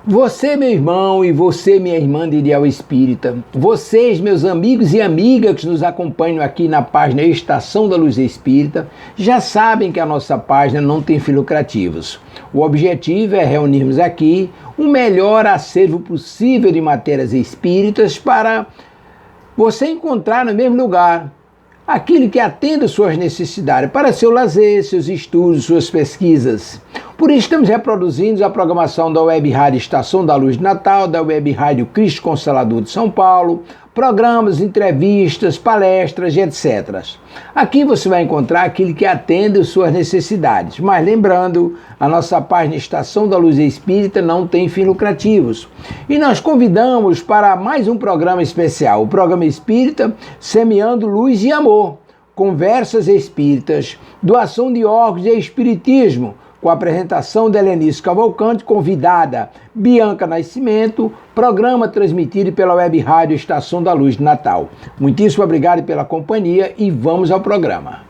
Você, meu irmão, e você, minha irmã de Ideal Espírita, vocês, meus amigos e amigas que nos acompanham aqui na página Estação da Luz Espírita, já sabem que a nossa página não tem fins lucrativos. O objetivo é reunirmos aqui o melhor acervo possível de matérias espíritas para você encontrar no mesmo lugar aquilo que atenda suas necessidades para seu lazer, seus estudos, suas pesquisas. Por isso estamos reproduzindo a programação da Web Rádio Estação da Luz de Natal, da Web Rádio Cristo Consolador de São Paulo, programas, entrevistas, palestras, etc. Aqui você vai encontrar aquilo que atende suas necessidades. Mas lembrando, a nossa página Estação da Luz Espírita não tem fins lucrativos. E nós convidamos para mais um programa especial, o programa Espírita Semeando Luz e Amor, conversas espíritas, doação de órgãos e espiritismo, com a apresentação de Helenice Cavalcante, convidada Bianca Nascimento, programa transmitido pela Web Rádio Estação da Luz de Natal. Muitíssimo obrigado pela companhia e vamos ao programa.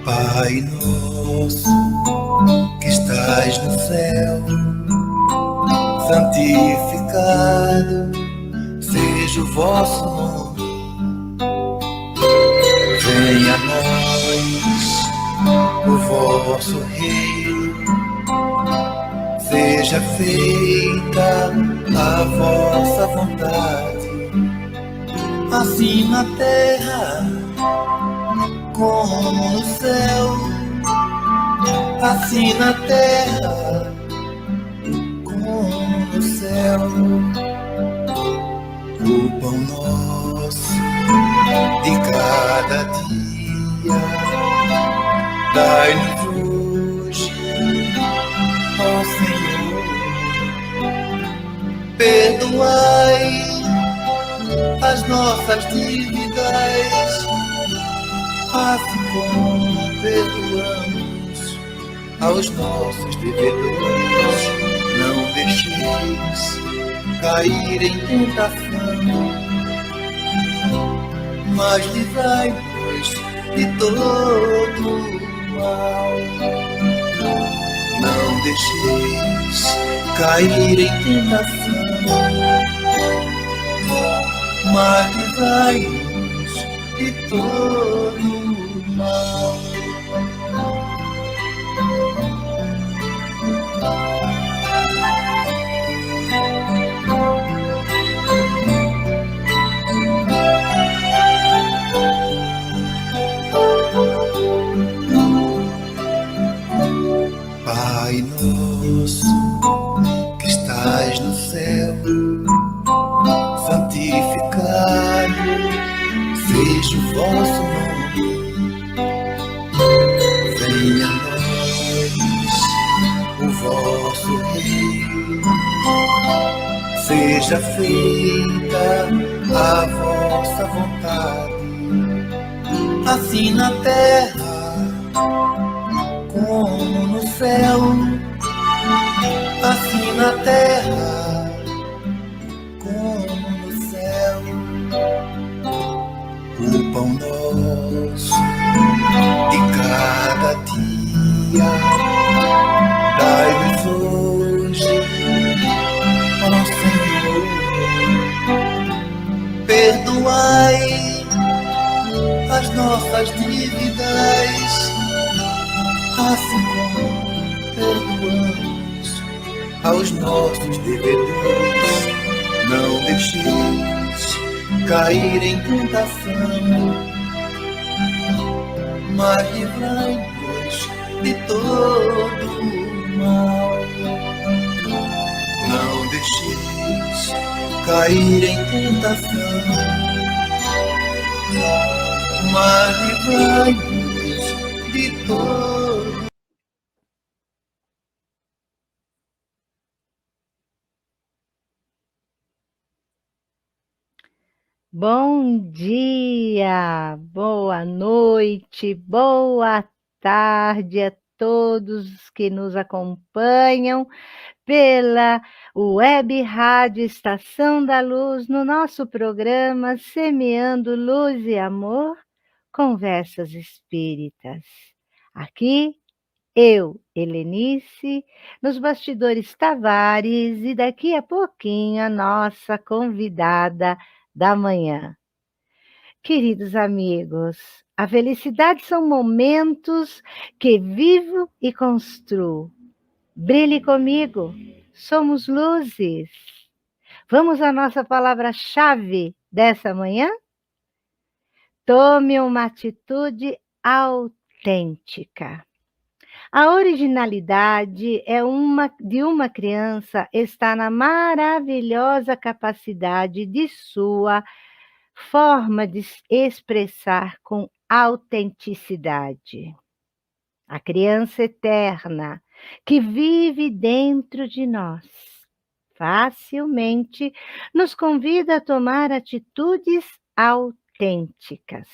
Pai nosso, que estás no céu, santificado seja o vosso nome. Venha a nós o vosso reino, seja feita a vossa vontade, assim na terra como no céu, assim na terra como no céu. O pão nosso de cada dia dai-nos hoje, ó Senhor. Perdoai as nossas dívidas, assim como perdoamos aos nossos devedores. Não deixeis cair em tentação, mas livrai-nos de todo mal. Não deixeis cair em tentação, mas livrai-nos de todo mal. Pai nosso, que estás no céu, santificado seja o vosso nome. Venha a nós o vosso reino, seja feita a vossa vontade, assim na terra como no céu, assim na terra como no céu. O pão nosso de cada dia dai-nos hoje, ó Senhor. Perdoai as nossas dívidas, assim como perdoamos aos nossos devedores. Não deixeis cair em tentação, mas livrai-nos de todo mal. Não deixeis cair em tentação, mas livrai-nos de todo. Bom dia, boa noite, boa tarde a todos que nos acompanham pela Web Rádio Estação da Luz, no nosso programa Semeando Luz e Amor, Conversas Espíritas. Aqui, eu, Helenice, nos bastidores Tavares, e daqui a pouquinho a nossa convidada da manhã. Queridos amigos, a felicidade são momentos que vivo e construo. Brilhe comigo, somos luzes. Vamos à nossa palavra-chave dessa manhã? Tome uma atitude autêntica. A originalidade de uma criança está na maravilhosa capacidade de sua forma de expressar com autenticidade. A criança eterna que vive dentro de nós facilmente nos convida a tomar atitudes autênticas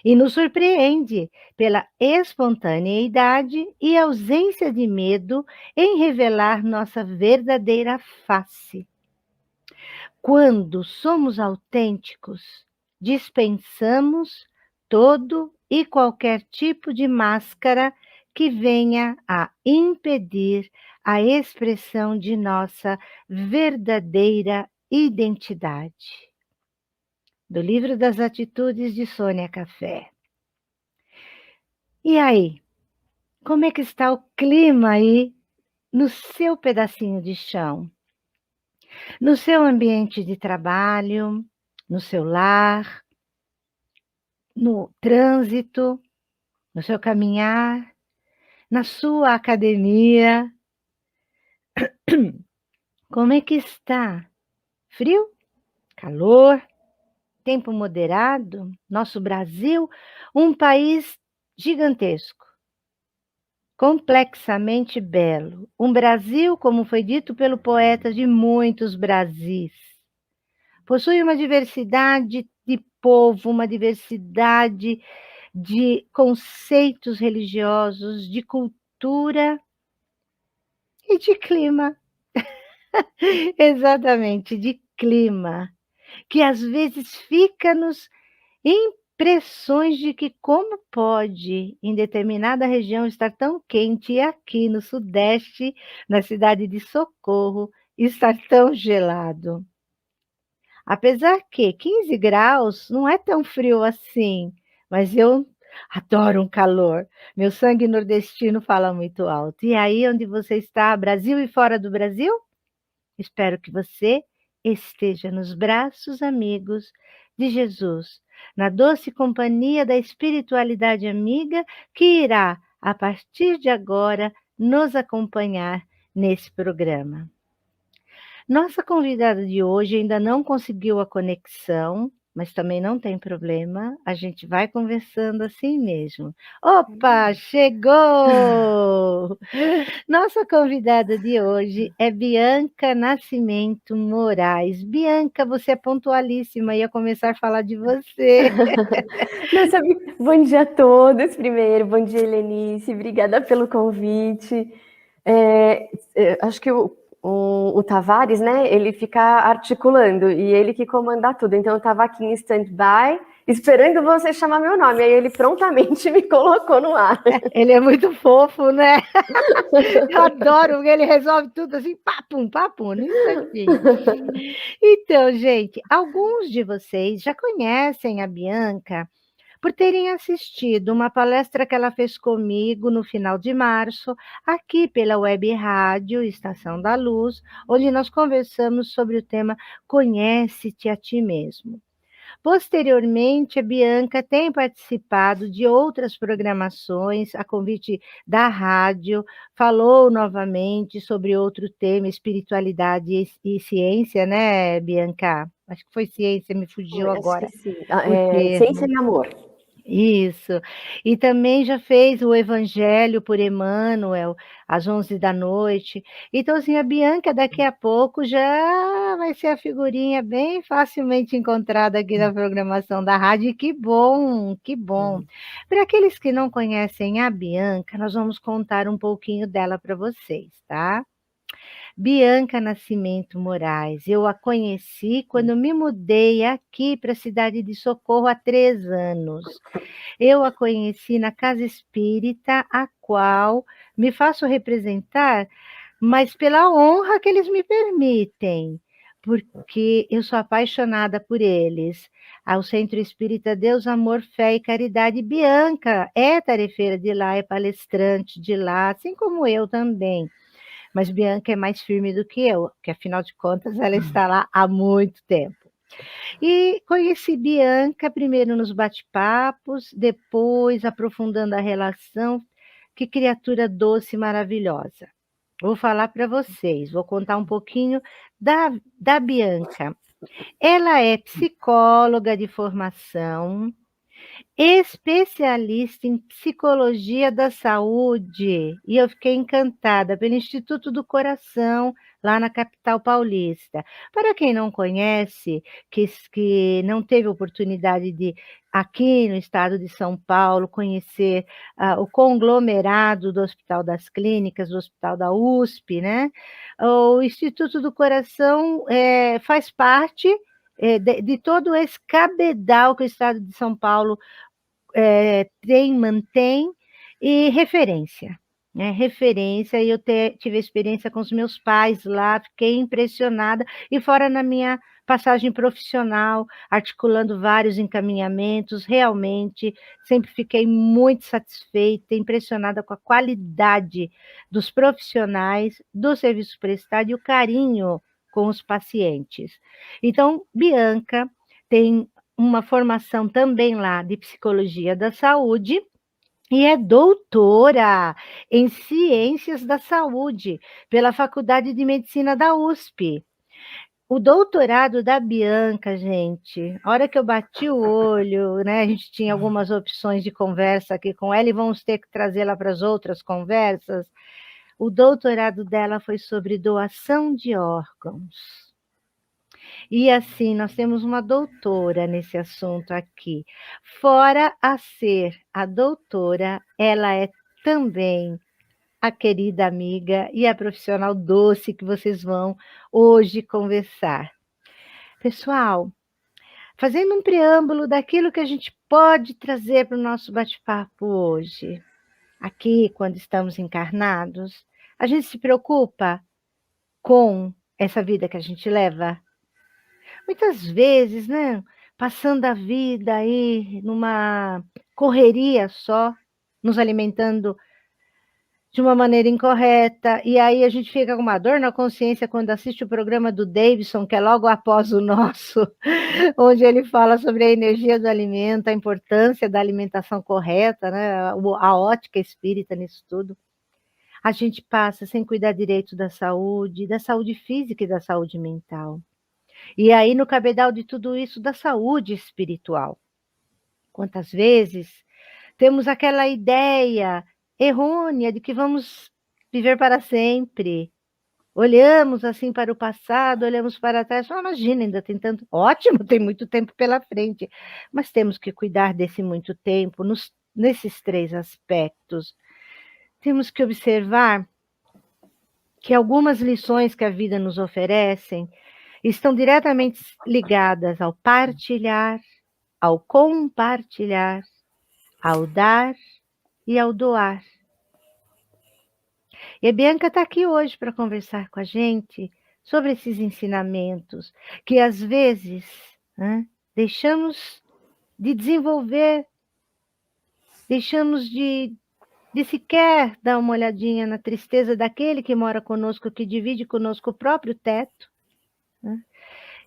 e nos surpreende pela espontaneidade e ausência de medo em revelar nossa verdadeira face. Quando somos autênticos, dispensamos todo e qualquer tipo de máscara que venha a impedir a expressão de nossa verdadeira identidade. Do livro das Atitudes de Sônia Café. E aí, como é que está o clima aí no seu pedacinho de chão? No seu ambiente de trabalho, no seu lar, no trânsito, no seu caminhar, na sua academia. Como é que está? Frio? Calor? Tempo moderado? Nosso Brasil, um país gigantesco, complexamente belo. Um Brasil, como foi dito pelo poeta, de muitos Brasis. Possui uma diversidade de povo, uma diversidade de conceitos religiosos, de cultura e de clima. Exatamente, de clima, que às vezes fica-nos impressões de que como pode em determinada região estar tão quente e aqui no Sudeste, na cidade de Socorro, estar tão gelado. Apesar que 15 graus não é tão frio assim, mas eu adoro um calor. Meu sangue nordestino fala muito alto. E aí onde você está, Brasil e fora do Brasil? Espero que você esteja nos braços amigos de Jesus, na doce companhia da espiritualidade amiga que irá, a partir de agora, nos acompanhar nesse programa. Nossa convidada de hoje ainda não conseguiu a conexão, mas também não tem problema, a gente vai conversando assim mesmo. Opa, chegou! Nossa convidada de hoje é Bianca Nascimento Moraes. Bianca, você é pontualíssima, ia começar a falar de você. Nossa, bom dia a todos primeiro, bom dia Helenice, obrigada pelo convite. Acho que o Tavares, né, ele fica articulando e ele que comanda tudo, então eu estava aqui em stand-by, esperando você chamar meu nome, aí ele prontamente me colocou no ar. Ele é muito fofo, né? Eu adoro, porque ele resolve tudo assim, papum, no instantinho. Então, gente, alguns de vocês já conhecem a Bianca por terem assistido uma palestra que ela fez comigo no final de março, aqui pela Web Rádio Estação da Luz, onde nós conversamos sobre o tema Conhece-te a ti mesmo. Posteriormente, a Bianca tem participado de outras programações, a convite da rádio, falou novamente sobre outro tema, espiritualidade e ciência, né, Bianca? Acho que foi ciência, me fugiu agora. Acho que sim. O termo. Ciência e amor. Isso. E também já fez o Evangelho por Emmanuel, às 11 da noite. Então, assim, a Bianca daqui a pouco já vai ser a figurinha bem facilmente encontrada aqui na programação da rádio, e que bom, que bom. Para aqueles que não conhecem a Bianca, nós vamos contar um pouquinho dela para vocês, tá? Bianca Nascimento Moraes. Eu a conheci quando me mudei aqui para a cidade de Socorro há 3 anos. Eu a conheci na Casa Espírita, a qual me faço representar, mas pela honra que eles me permitem, porque eu sou apaixonada por eles. Ao Centro Espírita Deus, Amor, Fé e Caridade. Bianca é tarefeira de lá, é palestrante de lá, assim como eu também. Mas Bianca é mais firme do que eu, porque afinal de contas ela está lá há muito tempo. E conheci Bianca primeiro nos bate-papos, depois aprofundando a relação. Que criatura doce e maravilhosa. Vou falar para vocês, vou contar um pouquinho da Bianca. Ela é psicóloga de formação, especialista em psicologia da saúde, e eu fiquei encantada pelo Instituto do Coração, lá na capital paulista. Para quem não conhece, que não teve oportunidade de, aqui no estado de São Paulo, conhecer o conglomerado do Hospital das Clínicas, do Hospital da USP, né? O Instituto do Coração faz parte de todo esse cabedal que o estado de São Paulo mantém, e referência. Né? Referência, e eu tive experiência com os meus pais lá, fiquei impressionada, e fora na minha passagem profissional, articulando vários encaminhamentos, realmente, sempre fiquei muito satisfeita, impressionada com a qualidade dos profissionais, do serviço prestado e o carinho com os pacientes. Então, Bianca tem uma formação também lá de psicologia da saúde e é doutora em ciências da saúde pela Faculdade de Medicina da USP. O doutorado da Bianca, gente, a hora que eu bati o olho, né, a gente tinha algumas opções de conversa aqui com ela e vamos ter que trazê-la para as outras conversas. O doutorado dela foi sobre doação de órgãos. E assim, nós temos uma doutora nesse assunto aqui. Fora a ser a doutora, ela é também a querida amiga e a profissional doce que vocês vão hoje conversar. Pessoal, fazendo um preâmbulo daquilo que a gente pode trazer para o nosso bate-papo hoje. Aqui, quando estamos encarnados, a gente se preocupa com essa vida que a gente leva? Muitas vezes, né, passando a vida aí numa correria só, nos alimentando de uma maneira incorreta, e aí a gente fica com uma dor na consciência quando assiste o programa do Davidson, que é logo após o nosso, onde ele fala sobre a energia do alimento, a importância da alimentação correta, né, a ótica espírita nisso tudo. A gente passa sem cuidar direito da saúde física e da saúde mental. E aí, no cabedal de tudo isso, da saúde espiritual. Quantas vezes temos aquela ideia errônea de que vamos viver para sempre. Olhamos assim para o passado, olhamos para trás, imagina, ainda tem tanto... Ótimo, tem muito tempo pela frente, mas temos que cuidar desse muito tempo, nesses 3 aspectos. Temos que observar que algumas lições que a vida nos oferecem estão diretamente ligadas ao partilhar, ao compartilhar, ao dar e ao doar. E a Bianca está aqui hoje para conversar com a gente sobre esses ensinamentos que, às vezes, deixamos de desenvolver, deixamos de sequer dar uma olhadinha na tristeza daquele que mora conosco, que divide conosco o próprio teto, né?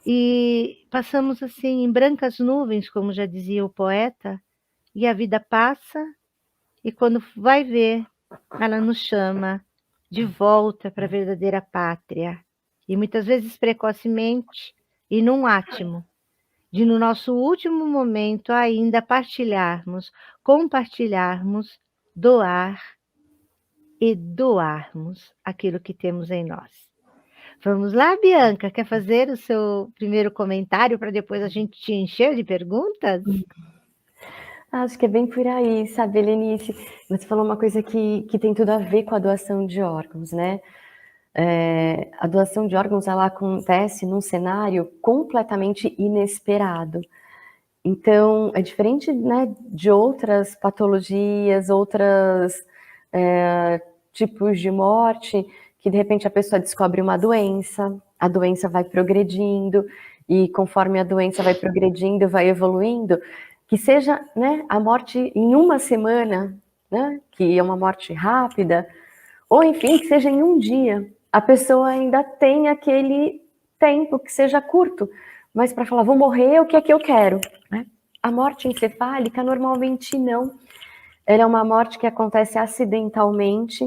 E passamos assim em brancas nuvens, como já dizia o poeta, e a vida passa, e quando vai ver, ela nos chama de volta para a verdadeira pátria. E muitas vezes precocemente, e num átimo. de no nosso último momento ainda partilharmos, compartilharmos, doar e doarmos aquilo que temos em nós. Vamos lá, Bianca, quer fazer o seu primeiro comentário para depois a gente te encher de perguntas? Acho que é bem por aí, sabe, Helenice? Você falou uma coisa que tem tudo a ver com a doação de órgãos, né? A doação de órgãos, ela acontece num cenário completamente inesperado. Então, é diferente, né, de outras patologias, outros tipos de morte, que de repente a pessoa descobre uma doença, a doença vai progredindo, e conforme a doença vai progredindo, vai evoluindo, que seja, né, a morte em uma semana, né, que é uma morte rápida, ou enfim, que seja em um dia, a pessoa ainda tem aquele tempo que seja curto, mas para falar, vou morrer, o que é que eu quero? Né? A morte encefálica, normalmente não. Ela é uma morte que acontece acidentalmente,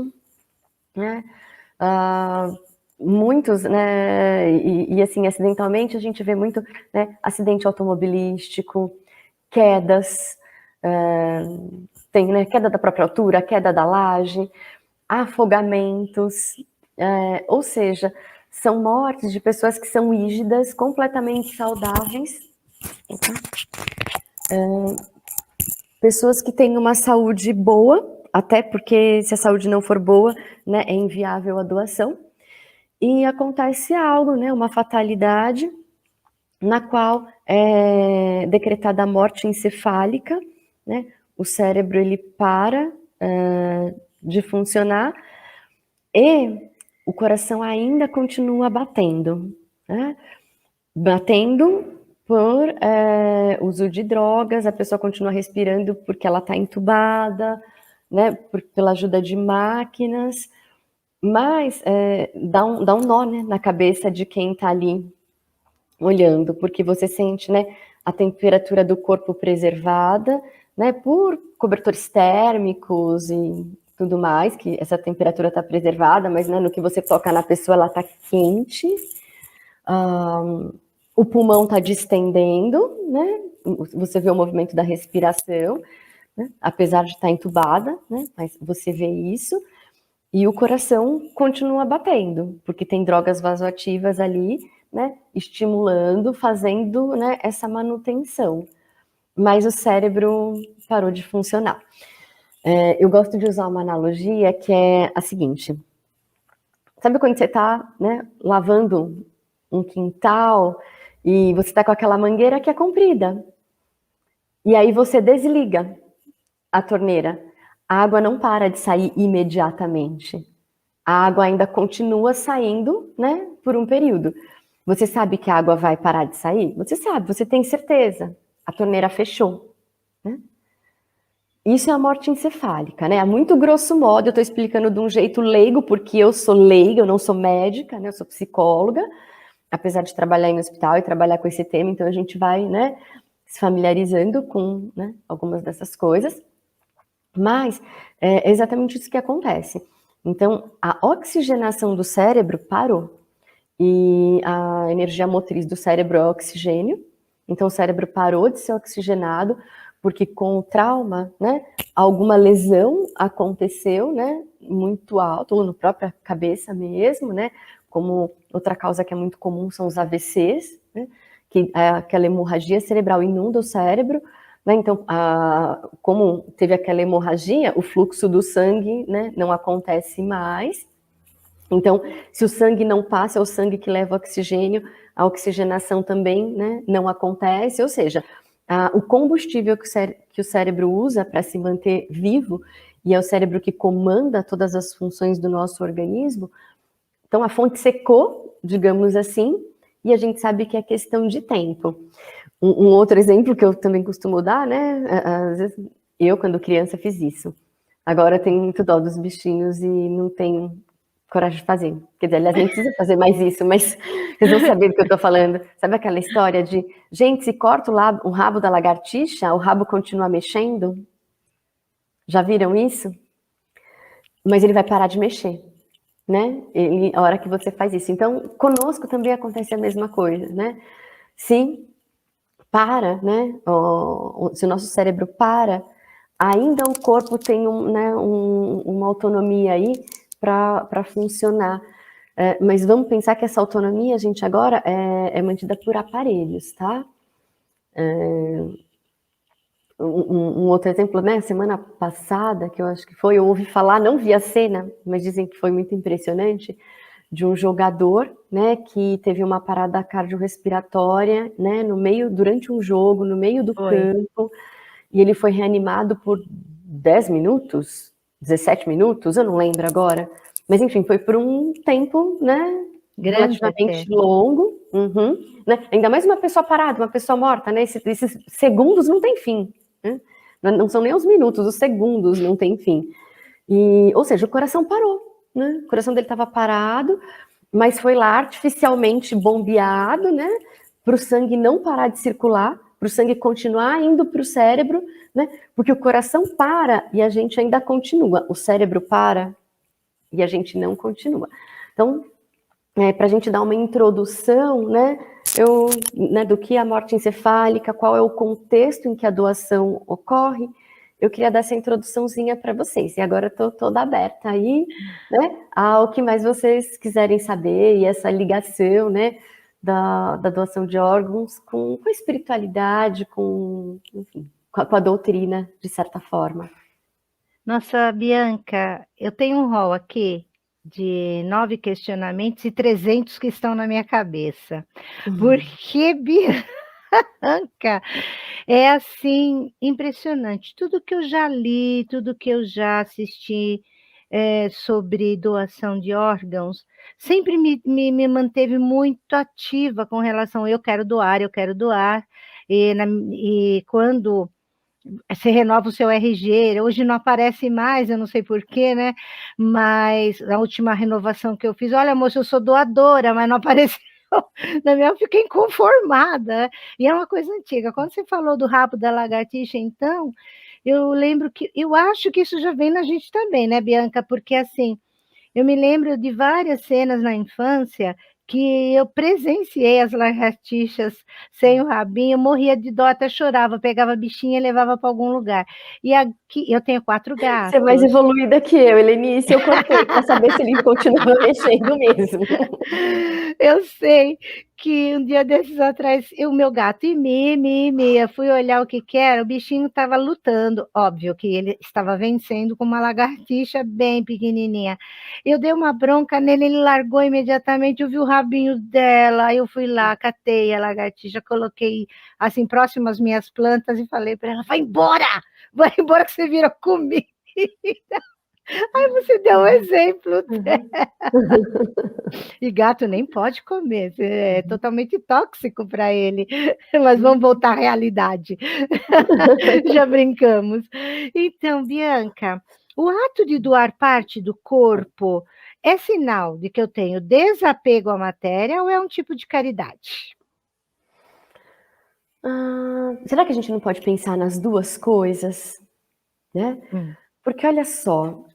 né? Muitos, né? E assim, acidentalmente a gente vê muito, né? Acidente automobilístico, quedas, tem, né? Queda da própria altura, queda da laje, afogamentos, ou seja, são mortes de pessoas que são rígidas, completamente saudáveis, pessoas que têm uma saúde boa, até porque se a saúde não for boa, né, é inviável a doação, e acontece algo, né, uma fatalidade, na qual é decretada a morte encefálica, né, o cérebro ele para de funcionar, e o coração ainda continua batendo, né? Batendo por uso de drogas, a pessoa continua respirando porque ela está entubada, né? Pela ajuda de máquinas, mas dá um nó, né, na cabeça de quem está ali olhando, porque você sente, né, a temperatura do corpo preservada, né, por cobertores térmicos e tudo mais, que essa temperatura está preservada, mas, né, no que você toca na pessoa, ela está quente, o pulmão está distendendo, né, você vê o movimento da respiração, né, apesar de estar entubada, né, mas você vê isso, e o coração continua batendo, porque tem drogas vasoativas ali, né, estimulando, fazendo, né, essa manutenção. Mas o cérebro parou de funcionar. Eu gosto de usar uma analogia que é a seguinte. Sabe quando você está, né, lavando um quintal e você está com aquela mangueira que é comprida? E aí você desliga a torneira. A água não para de sair imediatamente. A água ainda continua saindo, né, por um período. Você sabe que a água vai parar de sair? Você sabe, você tem certeza. A torneira fechou, né? Isso é a morte encefálica, né? A muito grosso modo, eu estou explicando de um jeito leigo, porque eu sou leiga, eu não sou médica, né? Eu sou psicóloga, apesar de trabalhar em hospital e trabalhar com esse tema, então a gente vai, né, se familiarizando com, né, algumas dessas coisas. Mas é exatamente isso que acontece. Então, a oxigenação do cérebro parou. E a energia motriz do cérebro é o oxigênio. Então, o cérebro parou de ser oxigenado, porque com o trauma, né, alguma lesão aconteceu, né, muito alto, ou na própria cabeça mesmo, né, como outra causa que é muito comum são os AVCs, né, que é aquela hemorragia cerebral inunda o cérebro, né, então, como teve aquela hemorragia, o fluxo do sangue, né, não acontece mais. Então, se o sangue não passa, é o sangue que leva oxigênio, a oxigenação também, né, não acontece, ou seja, o combustível que o cérebro usa para se manter vivo, e é o cérebro que comanda todas as funções do nosso organismo, então a fonte secou, digamos assim, e a gente sabe que é questão de tempo. Um outro exemplo que eu também costumo dar, né, às vezes, eu quando criança fiz isso, agora tenho muito dó dos bichinhos e não tenho coragem de fazer. Quer dizer, aliás, nem precisa fazer mais isso, mas vocês vão saber do que eu estou falando. Sabe aquela história de, gente, se corta o rabo da lagartixa, o rabo continua mexendo? Já viram isso? Mas ele vai parar de mexer, né? A hora que você faz isso. Então, conosco também acontece a mesma coisa, né? Se para, né, se o nosso cérebro para, ainda o corpo tem uma autonomia aí para funcionar. Mas vamos pensar que essa autonomia, gente, agora é mantida por aparelhos, tá? Um outro exemplo, né? Semana passada, que eu acho que foi, eu ouvi falar, não vi a cena, mas dizem que foi muito impressionante, de um jogador, né, que teve uma parada cardiorrespiratória, né, durante um jogo, no meio do campo, e ele foi reanimado por 10 minutos, 17 minutos, eu não lembro agora, mas enfim, foi por um tempo, né, relativamente longo, né? Ainda mais uma pessoa parada, uma pessoa morta, né? Esses segundos não tem fim, né? Não são nem os minutos, os segundos não tem fim. Ou seja, o coração parou, né? O coração dele estava parado, mas foi lá artificialmente bombeado, né? Para o sangue não parar de circular, para o sangue continuar indo para o cérebro, né? Porque o coração para e a gente ainda continua, o cérebro para e a gente não continua. Então, para a gente dar uma introdução, né, do que é a morte encefálica, qual é o contexto em que a doação ocorre, eu queria dar essa introduçãozinha para vocês. E agora estou toda aberta aí, né, ao que mais vocês quiserem saber, e essa ligação, né, da doação de órgãos com a espiritualidade, enfim, com a doutrina, de certa forma. Nossa, Bianca, eu tenho um rol aqui de 9 questionamentos e 300 que estão na minha cabeça. Porque, Bianca, é assim, impressionante. Tudo que eu já li, tudo que eu já assisti sobre doação de órgãos, sempre me manteve muito ativa com relação eu quero doar, e quando você renova o seu RG, hoje não aparece mais, eu não sei porquê, né? Mas a última renovação que eu fiz, olha, moça, eu sou doadora, mas não apareceu. Na minha, eu fiquei inconformada. E é uma coisa antiga. Quando você falou do rabo da lagartixa, então, eu lembro que, eu acho que isso já vem na gente também, né, Bianca? Porque assim, eu me lembro de várias cenas na infância que eu presenciei as lagartixas sem o rabinho, eu morria de dó, até chorava, pegava a bichinha e levava para algum lugar. E aqui, eu tenho 4 gatos. Você é mais evoluída que eu, Helenice, eu cortei para saber se ele continua mexendo mesmo. Eu sei que um dia desses atrás, o meu gato eu fui olhar o que era, o bichinho estava lutando, óbvio que ele estava vencendo com uma lagartixa bem pequenininha. Eu dei uma bronca nele, ele largou imediatamente, eu vi o rabinho dela, aí eu fui lá, catei a lagartixa, coloquei assim próximo às minhas plantas e falei para ela, vai embora que você vira comida. Aí você deu um exemplo. E gato nem pode comer, é totalmente tóxico para ele. Mas vamos voltar à realidade. Já brincamos. Então, Bianca, o ato de doar parte do corpo é sinal de que eu tenho desapego à matéria ou é um tipo de caridade? Será que a gente não pode pensar nas duas coisas? Né? Porque olha só,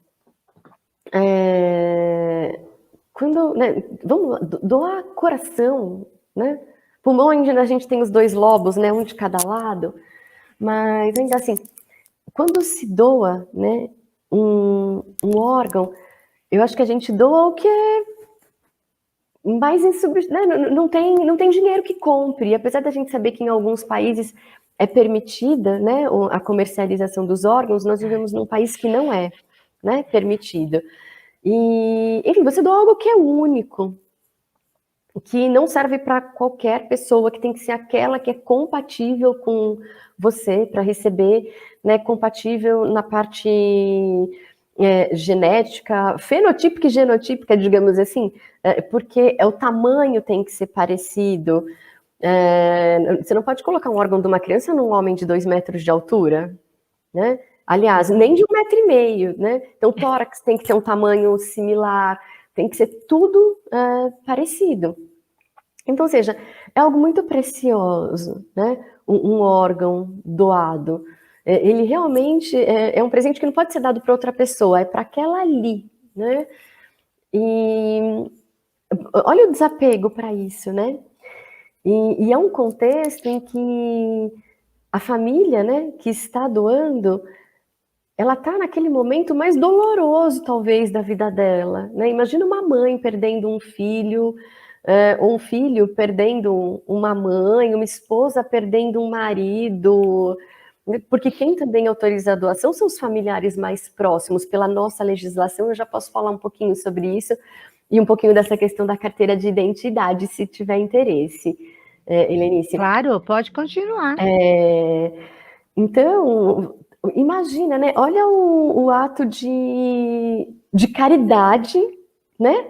quando, né, vamos doar coração, né? Pulmão, ainda a gente tem os 2 lobos, né, um de cada lado, mas ainda assim, quando se doa, né, um órgão, eu acho que a gente doa o que é mais né, não tem dinheiro que compre, apesar da gente saber que em alguns países é permitida, né, a comercialização dos órgãos, nós vivemos num país que não é, né, permitido. E, enfim, você doa algo que é único, que não serve para qualquer pessoa, que tem que ser aquela que é compatível com você para receber, né, compatível na parte genética, fenotípica e genotípica, digamos assim, porque o tamanho tem que ser parecido. Você não pode colocar um órgão de uma criança num homem de 2 metros de altura, né? Aliás, nem de 1,5 metro, né? Então, o tórax tem que ter um tamanho similar, tem que ser tudo parecido. Então, ou seja, é algo muito precioso, né? Um órgão doado. Ele realmente é um presente que não pode ser dado para outra pessoa, é para aquela ali, né? E olha o desapego para isso, né? E é um contexto em que a família, né, que está doando, ela está naquele momento mais doloroso, talvez, da vida dela, né? Imagina uma mãe perdendo um filho, ou um filho perdendo uma mãe, uma esposa perdendo um marido, porque quem também autoriza a doação são os familiares mais próximos. Pela nossa legislação, eu já posso falar um pouquinho sobre isso, e um pouquinho dessa questão da carteira de identidade, se tiver interesse, Helenice. Claro, pode continuar. Então, imagina, né? Olha o ato de caridade, né?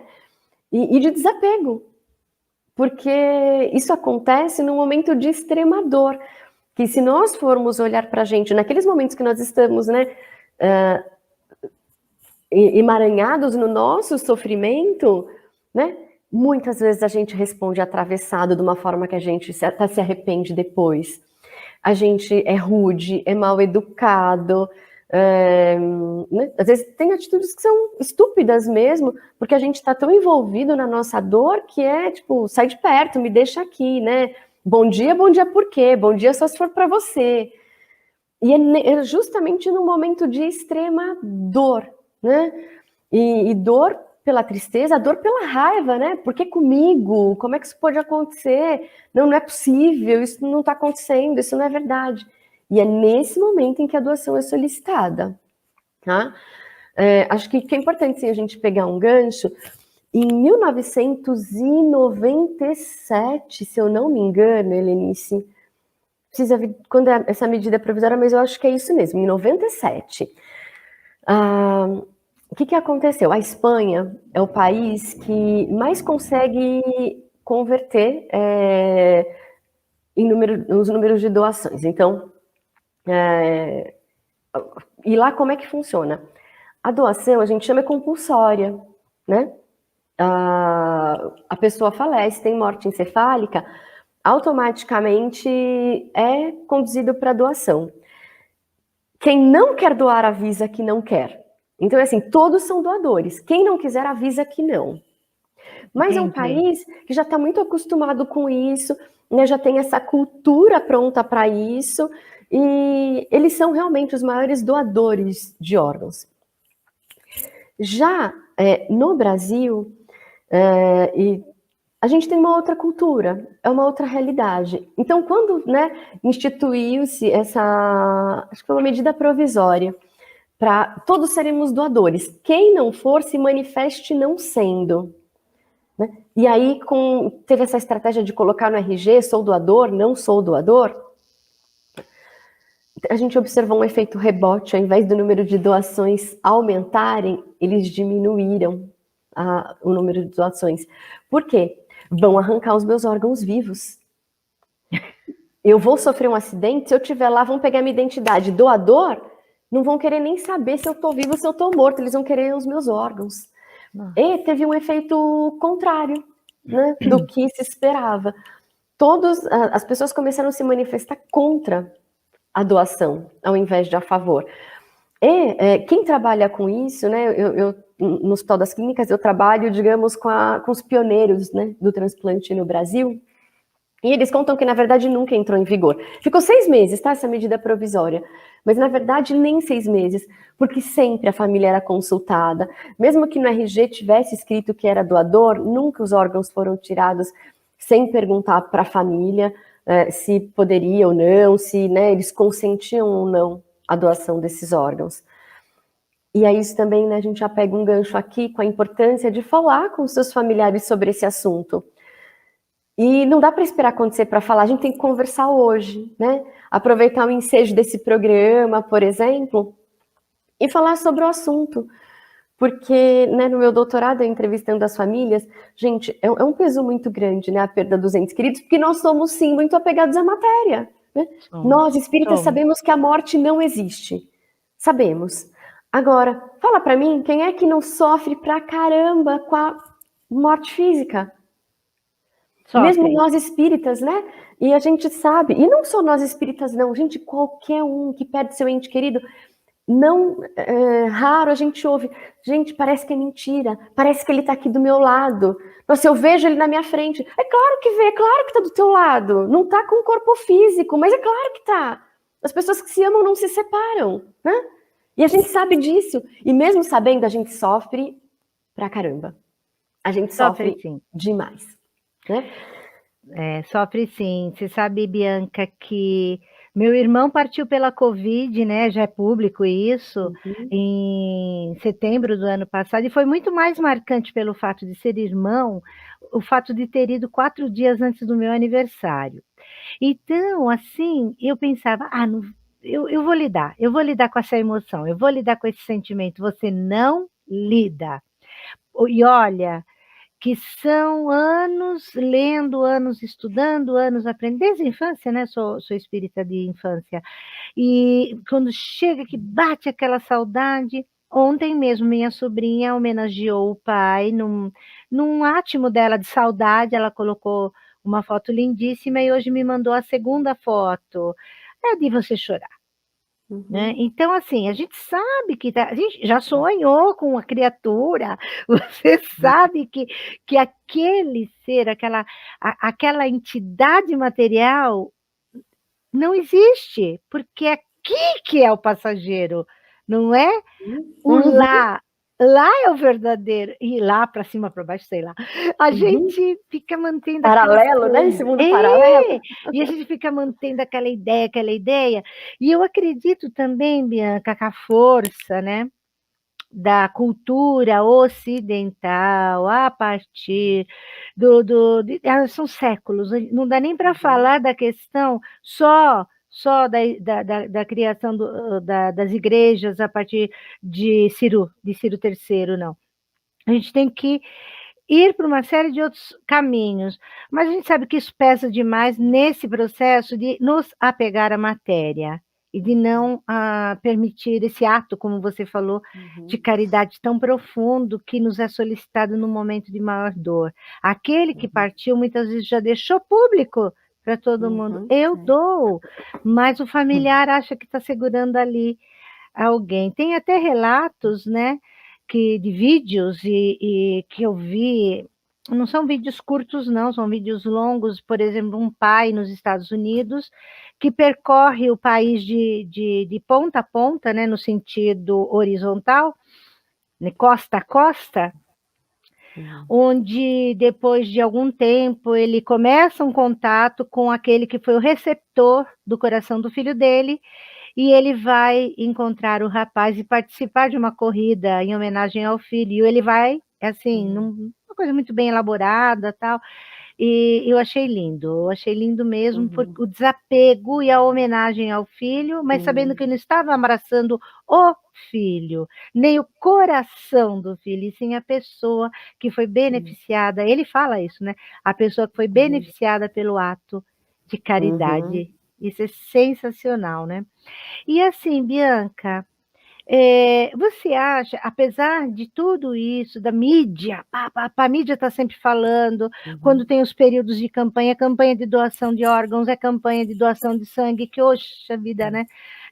E de desapego. Porque isso acontece num momento de extrema dor. Que se nós formos olhar para a gente, naqueles momentos que nós estamos, né, emaranhados no nosso sofrimento, né? Muitas vezes a gente responde atravessado de uma forma que a gente até se arrepende depois. A gente é rude, é mal educado, né? Às vezes tem atitudes que são estúpidas mesmo, porque a gente está tão envolvido na nossa dor que é tipo, sai de perto, me deixa aqui, né? Bom dia por quê? Bom dia só se for para você. E é justamente no momento de extrema dor, né? E dor pela tristeza, dor pela raiva, né? Por que comigo? Como é que isso pode acontecer? Não é possível, isso não está acontecendo, isso não é verdade. E é nesse momento em que a doação é solicitada, tá? Acho que é importante, sim, a gente pegar um gancho. Em 1997, se eu não me engano, Helenice, precisa ver quando é essa medida provisória, mas eu acho que é isso mesmo, em 97. O que aconteceu? A Espanha é o país que mais consegue converter nos números de doações. Então, e lá como é que funciona? A doação a gente chama compulsória, né? A pessoa falece, tem morte encefálica, automaticamente é conduzido para doação. Quem não quer doar avisa que não quer. Então, é assim, todos são doadores. Quem não quiser avisa que não. Mas é um país que já está muito acostumado com isso, né, já tem essa cultura pronta para isso, e eles são realmente os maiores doadores de órgãos. Já no Brasil, a gente tem uma outra cultura, é uma outra realidade. Então, quando, né, instituiu-se acho que foi uma medida provisória, para todos seremos doadores. Quem não for, se manifeste não sendo. Né? E aí, teve essa estratégia de colocar no RG, sou doador, não sou doador. A gente observou um efeito rebote, ao invés do número de doações aumentarem, eles diminuíram o número de doações. Por quê? Vão arrancar os meus órgãos vivos. Eu vou sofrer um acidente, se eu estiver lá, vão pegar minha identidade. Doador, não vão querer nem saber se eu estou vivo ou se eu estou morto, eles vão querer os meus órgãos. E teve um efeito contrário, né, do que se esperava. As pessoas começaram a se manifestar contra a doação, ao invés de a favor. E quem trabalha com isso, né, no Hospital das Clínicas, eu trabalho, digamos, com os pioneiros, né, do transplante no Brasil, e eles contam que, na verdade, nunca entrou em vigor. Ficou 6 meses, tá, essa medida provisória, mas, na verdade, nem 6 meses, porque sempre a família era consultada. Mesmo que no RG tivesse escrito que era doador, nunca os órgãos foram tirados sem perguntar para a família se poderia ou não, se, né, eles consentiam ou não a doação desses órgãos. E aí isso também, né, a gente já pega um gancho aqui com a importância de falar com os seus familiares sobre esse assunto. E não dá para esperar acontecer para falar, a gente tem que conversar hoje, né? Aproveitar o ensejo desse programa, por exemplo, e falar sobre o assunto. Porque, né, no meu doutorado, eu entrevistando as famílias, gente, é um peso muito grande, né, a perda dos entes queridos, porque nós somos, sim, muito apegados à matéria. Né? Nós, espíritas, sabemos que a morte não existe. Sabemos. Agora, fala para mim, quem é que não sofre pra caramba com a morte física? Mesmo nós espíritas, né? E a gente sabe, e não só nós espíritas não, gente, qualquer um que perde seu ente querido, não raro a gente ouve, gente, parece que é mentira, parece que ele está aqui do meu lado. Nossa, eu vejo ele na minha frente. É claro que vê, é claro que está do teu lado. Não está com o corpo físico, mas é claro que está. As pessoas que se amam não se separam, né? E a gente sabe disso. E mesmo sabendo, a gente sofre pra caramba. A gente sofre sim. demais, né? Sofre sim. Você sabe, Bianca, que meu irmão partiu pela Covid, né? Já é público isso, em setembro do ano passado, e foi muito mais marcante pelo fato de ser irmão, o fato de ter ido 4 dias antes do meu aniversário. Então, assim, eu pensava, não, eu vou lidar com essa emoção, eu vou lidar com esse sentimento. Você não lida. E olha, que são anos lendo, anos estudando, anos aprendendo, desde a infância, né? Sou espírita de infância. E quando chega que bate aquela saudade, ontem mesmo minha sobrinha homenageou o pai num átimo dela de saudade, ela colocou uma foto lindíssima e hoje me mandou a segunda foto. É de você chorar. Né? Então, assim, a gente sabe que a gente já sonhou com uma criatura, você sabe que aquele ser, aquela entidade material não existe, porque aqui que é o passageiro, não é? O lá é o verdadeiro, e lá para cima, para baixo, sei lá. A gente fica mantendo paralelo, né? Esse mundo paralelo. E a gente fica mantendo aquela ideia. E eu acredito também, Bianca, que a força, né, da cultura ocidental, a partir são séculos, não dá nem para falar da questão só da criação das igrejas a partir de Ciro III, não. A gente tem que ir para uma série de outros caminhos, mas a gente sabe que isso pesa demais nesse processo de nos apegar à matéria e de não permitir esse ato, como você falou, de caridade tão profundo que nos é solicitado no momento de maior dor. Aquele que partiu muitas vezes já deixou público para todo mundo. Eu dou, mas o familiar acha que está segurando ali alguém. Tem até relatos, né, de vídeos e que eu vi, não são vídeos curtos não, são vídeos longos, por exemplo, um pai nos Estados Unidos que percorre o país de ponta a ponta, né, no sentido horizontal, né, costa a costa, onde depois de algum tempo ele começa um contato com aquele que foi o receptor do coração do filho dele, e ele vai encontrar o rapaz e participar de uma corrida em homenagem ao filho, e ele vai, assim, uma coisa muito bem elaborada, tal, e eu achei lindo mesmo, por o desapego e a homenagem ao filho, mas sabendo que não estava abraçando o filho, nem o coração do filho, e sim a pessoa que foi beneficiada, ele fala isso, né? A pessoa que foi beneficiada pelo ato de caridade. Isso é sensacional, né? E assim, Bianca, você acha, apesar de tudo isso, da mídia, a mídia está sempre falando, quando tem os períodos de campanha de doação de órgãos, campanha de doação de sangue, que, oxa vida, né?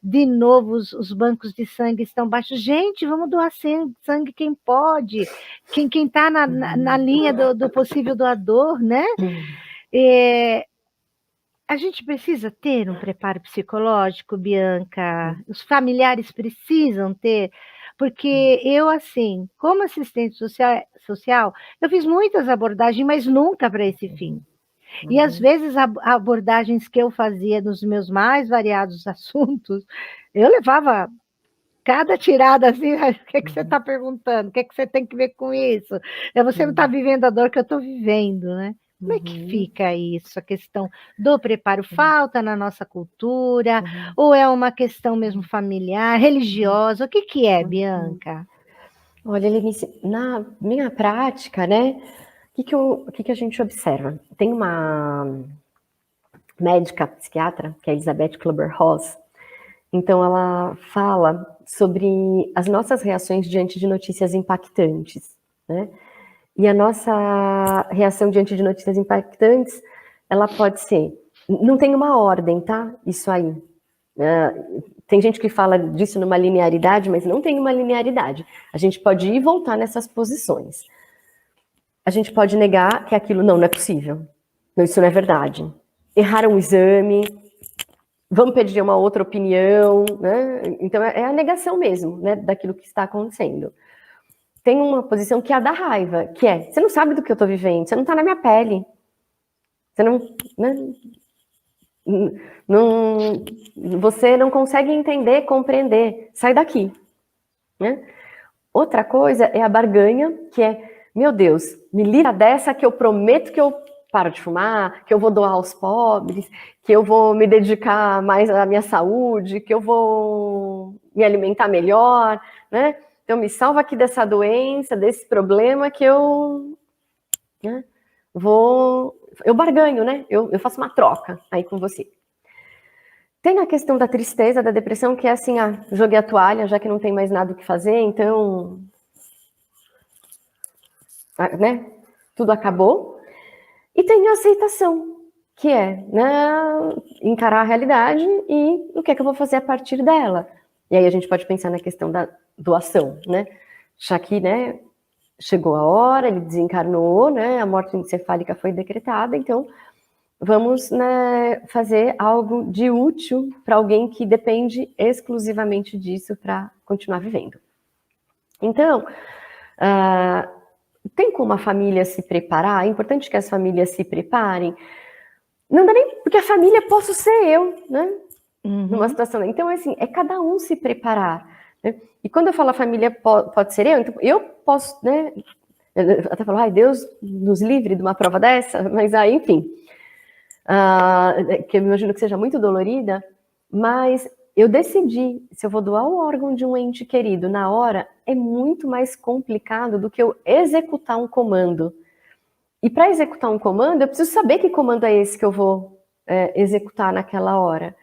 De novo, os bancos de sangue estão baixos. Gente, vamos doar sangue quem pode, quem está na linha do possível doador, né? A gente precisa ter um preparo psicológico, Bianca? Os familiares precisam ter, porque eu, assim, como assistente social, eu fiz muitas abordagens, mas nunca para esse fim. E às vezes abordagens que eu fazia nos meus mais variados assuntos, eu levava cada tirada assim, o que você está perguntando? O que você tem que ver com isso? Você não está vivendo a dor que eu estou vivendo, né? Como é que fica isso, a questão do preparo? Falta na nossa cultura? Ou é uma questão mesmo familiar, religiosa? O que é, Bianca? Olha, Lenice, na minha prática, né, o que a gente observa? Tem uma médica psiquiatra, que é a Elizabeth Kübler-Ross, então ela fala sobre as nossas reações diante de notícias impactantes, né? E a nossa reação diante de notícias impactantes, ela pode ser, não tem uma ordem, tá? Isso aí. tem gente que fala disso numa linearidade, mas não tem uma linearidade. A gente pode ir e voltar nessas posições. A gente pode negar que aquilo não é possível. Não, isso não é verdade. Erraram o exame, vamos pedir uma outra opinião, né? Então é a negação mesmo, né, daquilo que está acontecendo. Tem uma posição que é a da raiva, que é, você não sabe do que eu estou vivendo, você não está na minha pele. Você você não consegue entender, compreender. Sai daqui, né? Outra coisa é a barganha, que é, meu Deus, me livra dessa que eu prometo que eu paro de fumar, que eu vou doar aos pobres, que eu vou me dedicar mais à minha saúde, que eu vou me alimentar melhor, né? Então me salva aqui dessa doença, desse problema que eu, né, eu barganho, né? Eu faço uma troca aí com você. Tem a questão da tristeza, da depressão, que é assim, joguei a toalha, já que não tem mais nada o que fazer, então, né, tudo acabou. E tem a aceitação, que é, né, encarar a realidade e o que é que eu vou fazer a partir dela. E aí a gente pode pensar na questão da doação, né, já que, né, chegou a hora, ele desencarnou, né, a morte encefálica foi decretada, então vamos, né, fazer algo de útil para alguém que depende exclusivamente disso para continuar vivendo. Então, tem como a família se preparar? É importante que as famílias se preparem. Não dá nem, porque a família posso ser eu, né? Numa situação. Então, assim, é cada um se preparar, né? E quando eu falo a família pode ser eu, então eu posso, né? Eu até falo, ai, Deus nos livre de uma prova dessa, mas aí, enfim. Que eu imagino que seja muito dolorida, mas eu decidi se eu vou doar o órgão de um ente querido na hora, é muito mais complicado do que eu executar um comando. E para executar um comando, eu preciso saber que comando é esse que eu vou executar naquela hora.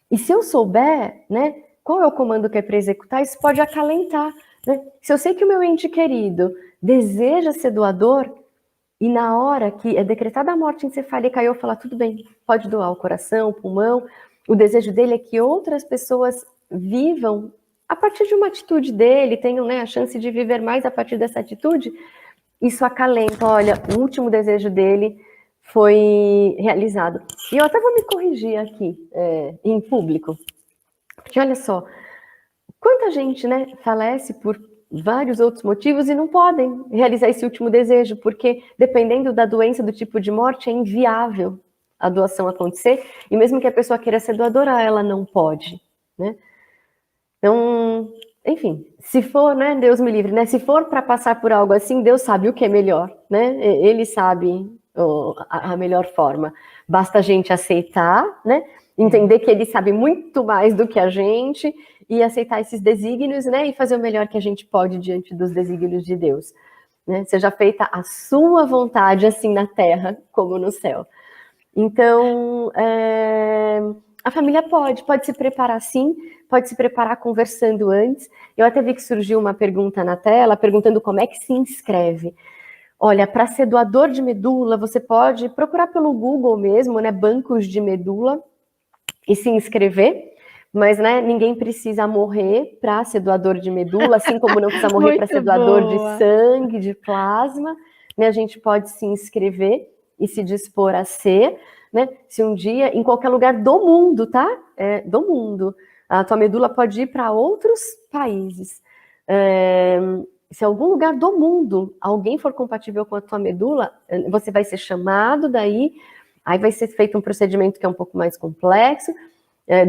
E se eu souber, né, qual é o comando que é para executar, isso pode acalentar, né? Se eu sei que o meu ente querido deseja ser doador, e na hora que é decretada a morte encefálica, eu falar, tudo bem, pode doar o coração, o pulmão, o desejo dele é que outras pessoas vivam a partir de uma atitude dele, tenham, né, a chance de viver mais a partir dessa atitude, isso acalenta, olha, o último desejo dele foi realizado. E eu até vou me corrigir aqui, em público, porque olha só, quanta gente, né, falece por vários outros motivos e não podem realizar esse último desejo, porque dependendo da doença, do tipo de morte, é inviável a doação acontecer, e mesmo que a pessoa queira ser doadora, ela não pode, né? Então, enfim, se for, né, Deus me livre, né, se for para passar por algo assim, Deus sabe o que é melhor, né? Ele sabe a melhor forma. Basta a gente aceitar, né? Entender que ele sabe muito mais do que a gente e aceitar esses desígnios, né? E fazer o melhor que a gente pode diante dos desígnios de Deus, né? Seja feita a sua vontade, assim na terra como no céu. Então, a família pode se preparar sim, pode se preparar conversando antes. Eu até vi que surgiu uma pergunta na tela, perguntando como é que se inscreve. Olha, para ser doador de medula, você pode procurar pelo Google mesmo, né? Bancos de medula, e se inscrever, mas, né, ninguém precisa morrer para ser doador de medula, assim como não precisa morrer para ser doador de sangue, de plasma, né? A gente pode se inscrever e se dispor a ser, né? Se um dia, em qualquer lugar do mundo, tá? Do mundo. A tua medula pode ir para outros países. Se algum lugar do mundo alguém for compatível com a tua medula, você vai ser chamado daí. Aí vai ser feito um procedimento que é um pouco mais complexo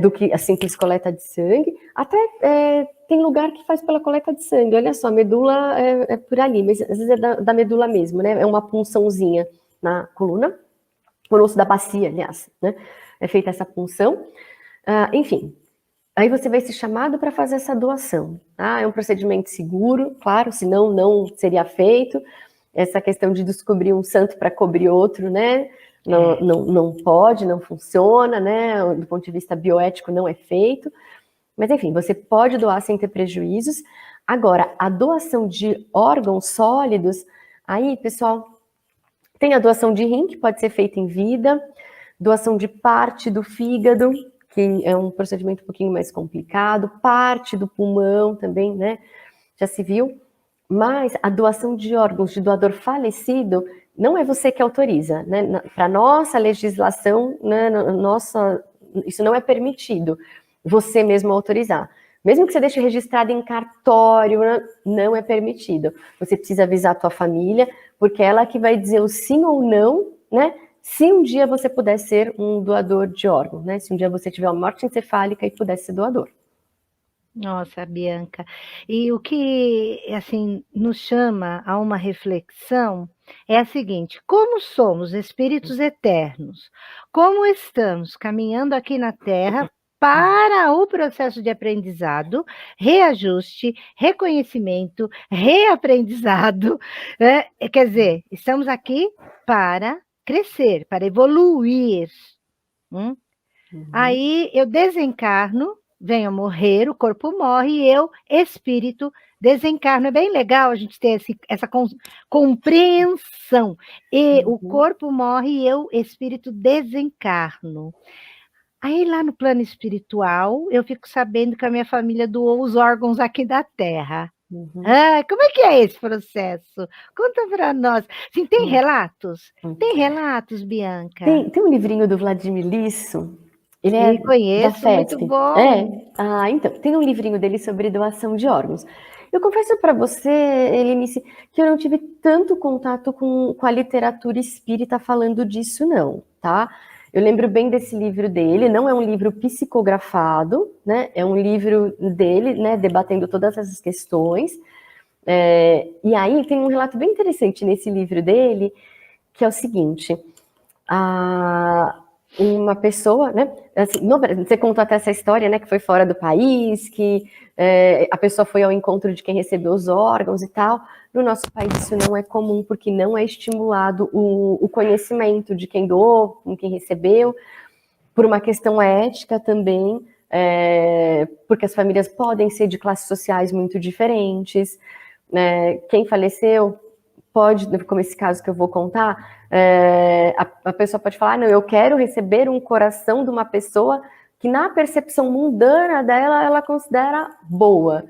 do que a simples coleta de sangue. Até tem lugar que faz pela coleta de sangue. Olha só, a medula é por ali, mas às vezes é da medula mesmo, né? É uma punçãozinha na coluna, no osso da bacia, aliás, né? É feita essa punção. Enfim, aí você vai ser chamado para fazer essa doação. É um procedimento seguro, claro, senão não seria feito. Essa questão de descobrir um santo para cobrir outro, né? Não pode, não funciona, né? Do ponto de vista bioético não é feito. Mas enfim, você pode doar sem ter prejuízos. Agora, a doação de órgãos sólidos, aí, pessoal, tem a doação de rim, que pode ser feita em vida, doação de parte do fígado, que é um procedimento um pouquinho mais complicado, parte do pulmão também, né? Já se viu, mas a doação de órgãos de doador falecido não é você que autoriza, né? Para nossa legislação, né, isso não é permitido, você mesmo autorizar. Mesmo que você deixe registrado em cartório, né, não é permitido. Você precisa avisar a tua família, porque é ela que vai dizer o sim ou não, né? Se um dia você puder ser um doador de órgãos, né? Se um dia você tiver uma morte encefálica e puder ser doador. Nossa, Bianca. E o que, assim, nos chama a uma reflexão é a seguinte: como somos espíritos eternos, como estamos caminhando aqui na Terra para o processo de aprendizado, reajuste, reconhecimento, reaprendizado, né? Quer dizer, estamos aqui para crescer, para evoluir. Aí eu desencarno, venho a morrer, o corpo morre e eu, espírito, desencarno. É bem legal a gente ter essa compreensão. E o corpo morre e eu, espírito, desencarno. Aí lá no plano espiritual, eu fico sabendo que a minha família doou os órgãos aqui da Terra. Como é que é esse processo? Conta para nós. Sim, tem relatos? Tem relatos, Bianca? Tem um livrinho do Vladimir Lisso, ele é conheço, da FESP. muito bom. Então, tem um livrinho dele sobre doação de órgãos. Eu confesso para você, Helenice, que eu não tive tanto contato com a literatura espírita falando disso, não, tá? Eu lembro bem desse livro dele, não é um livro psicografado, né? É um livro dele, né, debatendo todas essas questões. E aí tem um relato bem interessante nesse livro dele, que é o seguinte: uma pessoa, né? Assim, você contou até essa história, né? Que foi fora do país, que a pessoa foi ao encontro de quem recebeu os órgãos e tal. No nosso país isso não é comum, porque não é estimulado o conhecimento de quem doou, com quem recebeu, por uma questão ética também, porque as famílias podem ser de classes sociais muito diferentes. Quem faleceu pode, como esse caso que eu vou contar, a pessoa pode falar: não, eu quero receber um coração de uma pessoa que na percepção mundana dela, ela considera boa.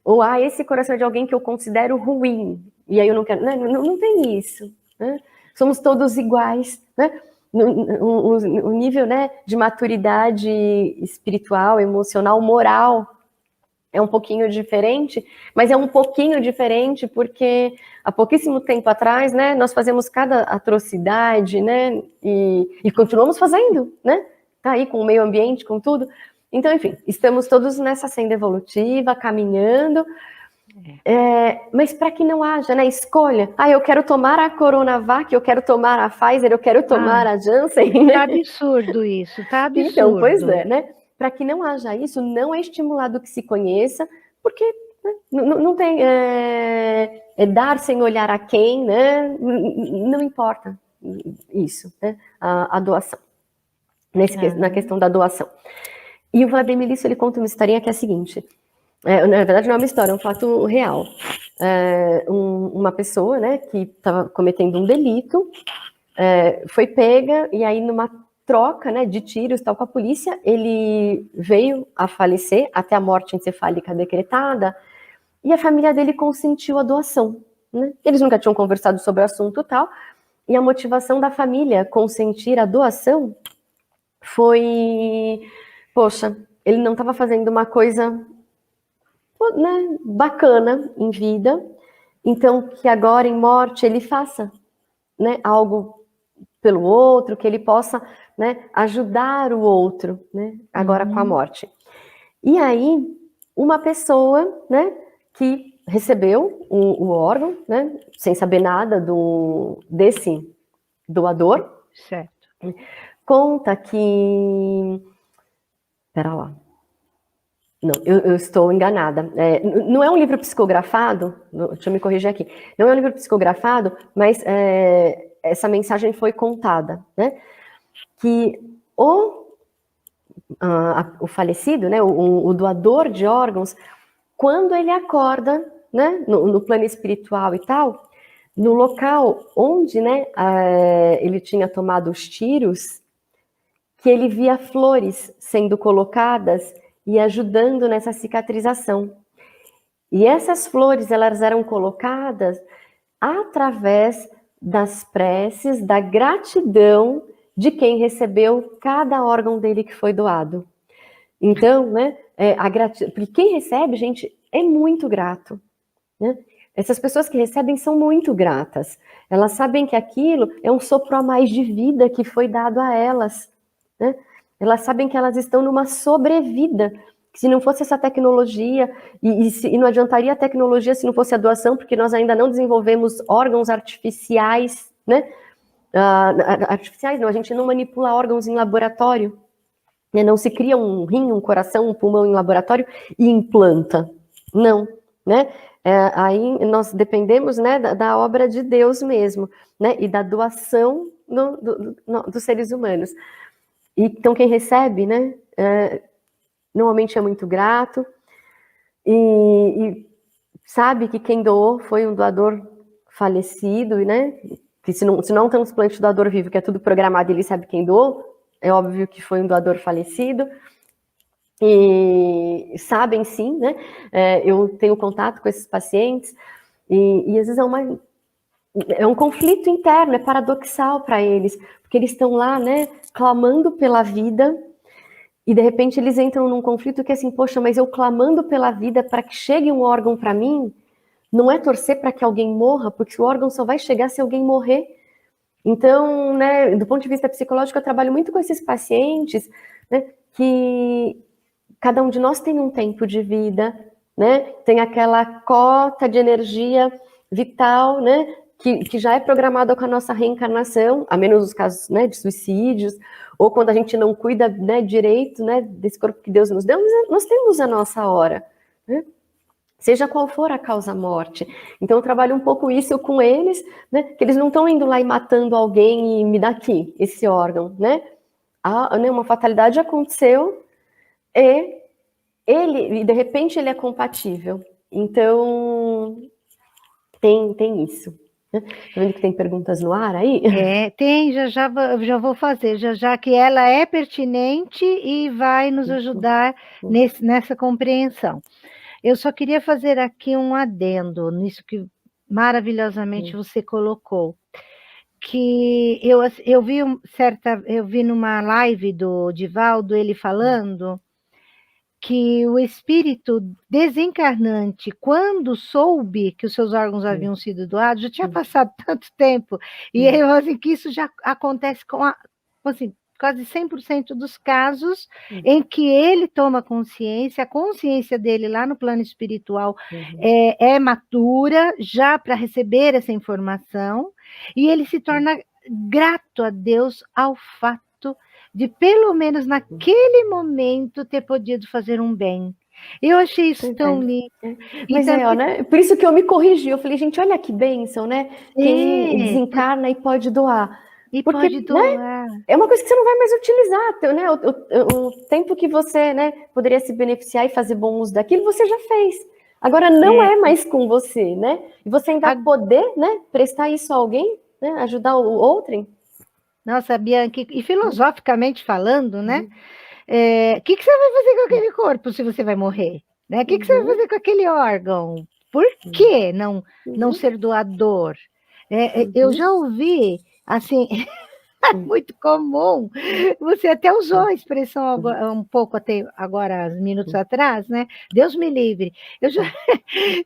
Ou, esse coração é de alguém que eu considero ruim, e aí eu não quero. Não tem isso, né? Somos todos iguais, né? O nível, né, de maturidade espiritual, emocional, moral é um pouquinho diferente, mas é um pouquinho diferente porque há pouquíssimo tempo atrás, né, nós fazemos cada atrocidade, né, e continuamos fazendo, né, tá aí com o meio ambiente, com tudo. Então, enfim, estamos todos nessa senda evolutiva, caminhando, mas para que não haja, né, escolha, eu quero tomar a Coronavac, eu quero tomar a Pfizer, eu quero tomar a Janssen, né? Tá absurdo isso, tá absurdo. Então, pois é, né? Para que não haja isso, não é estimulado que se conheça, porque, né, não tem dar sem olhar a quem, né? Não importa isso, né? A doação, na questão da doação. E o Vladimir Lisso, ele conta uma historinha que é a seguinte: na verdade não é uma história, é um fato real. Uma pessoa, né, que estava cometendo um delito, foi pega, e aí numa troca, né, de tiros tal com a polícia, ele veio a falecer, até a morte encefálica decretada, e a família dele consentiu a doação, né? Eles nunca tinham conversado sobre o assunto tal, e a motivação da família consentir a doação foi: poxa, ele não estava fazendo uma coisa, né, bacana em vida, então que agora em morte ele faça, né, algo pelo outro, que ele possa, né, ajudar o outro, né, agora com a morte. E aí, uma pessoa, né, que recebeu o órgão, né, sem saber nada desse doador, certo, conta que... Pera lá. Não, eu estou enganada. Não é um livro psicografado, deixa eu me corrigir aqui. Não é um livro psicografado, mas essa mensagem foi contada, né? Que o falecido, né, o doador de órgãos, quando ele acorda, né, no plano espiritual e tal, no local onde, né, ele tinha tomado os tiros, que ele via flores sendo colocadas e ajudando nessa cicatrização. E essas flores, elas eram colocadas através das preces, da gratidão de quem recebeu cada órgão dele que foi doado. Então, né, porque quem recebe, gente, é muito grato, né? Essas pessoas que recebem são muito gratas. Elas sabem que aquilo é um sopro a mais de vida que foi dado a elas, né? Elas sabem que elas estão numa sobrevida. Se não fosse essa tecnologia, e não adiantaria a tecnologia se não fosse a doação, porque nós ainda não desenvolvemos órgãos artificiais, né? Artificiais não, a gente não manipula órgãos em laboratório, né? Não se cria um rim, um coração, um pulmão em laboratório e implanta. Não, né? Aí nós dependemos, né, da obra de Deus mesmo, né? E da doação dos seres humanos. Então quem recebe, né? Normalmente é muito grato e sabe que quem doou foi um doador falecido, né? Que se não é um transplante do doador vivo, que é tudo programado, ele sabe quem doou, é óbvio que foi um doador falecido. E sabem sim, né? Eu tenho contato com esses pacientes e às vezes é um conflito interno, é paradoxal para eles, porque eles estão lá, né, clamando pela vida. E de repente eles entram num conflito que é assim, poxa, mas eu clamando pela vida para que chegue um órgão para mim, não é torcer para que alguém morra, porque o órgão só vai chegar se alguém morrer. Então, né, do ponto de vista psicológico, eu trabalho muito com esses pacientes, né, que cada um de nós tem um tempo de vida, né, tem aquela cota de energia vital, né, que já é programada com a nossa reencarnação, a menos os casos, né, de suicídios, ou quando a gente não cuida, né, direito, né, desse corpo que Deus nos deu, nós temos a nossa hora, né? Seja qual for a causa-morte. Então eu trabalho um pouco isso com eles, né, que eles não estão indo lá e matando alguém e me dá aqui esse órgão, né? Uma fatalidade aconteceu e de repente ele é compatível. Então tem isso. Tá vendo que tem perguntas no ar aí? Tem, já vou fazer, já que ela é pertinente e vai nos ajudar nessa compreensão. Eu só queria fazer aqui um adendo nisso que maravilhosamente você colocou, que eu vi numa live do Divaldo ele falando que o espírito desencarnante, quando soube que os seus órgãos haviam sido doados, já tinha passado tanto tempo, e ele falou assim, que isso já acontece com assim, quase 100% dos casos em que ele toma consciência, a consciência dele lá no plano espiritual é matura já para receber essa informação, e ele se torna grato a Deus ao fato de pelo menos naquele momento ter podido fazer um bem. Eu achei isso tão lindo. Mas então, né? Por isso que eu me corrigi, eu falei, gente, olha que bênção, né? Quem desencarna e pode doar. E porque, pode doar. Né, é uma coisa que você não vai mais utilizar, né? O tempo que você, né, poderia se beneficiar e fazer bom uso daquilo, você já fez. Agora não é mais com você, né? E você ainda poder, né, prestar isso a alguém, né, ajudar o outrem. Nossa, Bianca, e filosoficamente falando, né? O que você vai fazer com aquele corpo se você vai morrer? Né? O que você vai fazer com aquele órgão? Por que não ser doador? Eu já ouvi, assim, muito comum, você até usou a expressão um pouco até agora, minutos atrás, né? Deus me livre.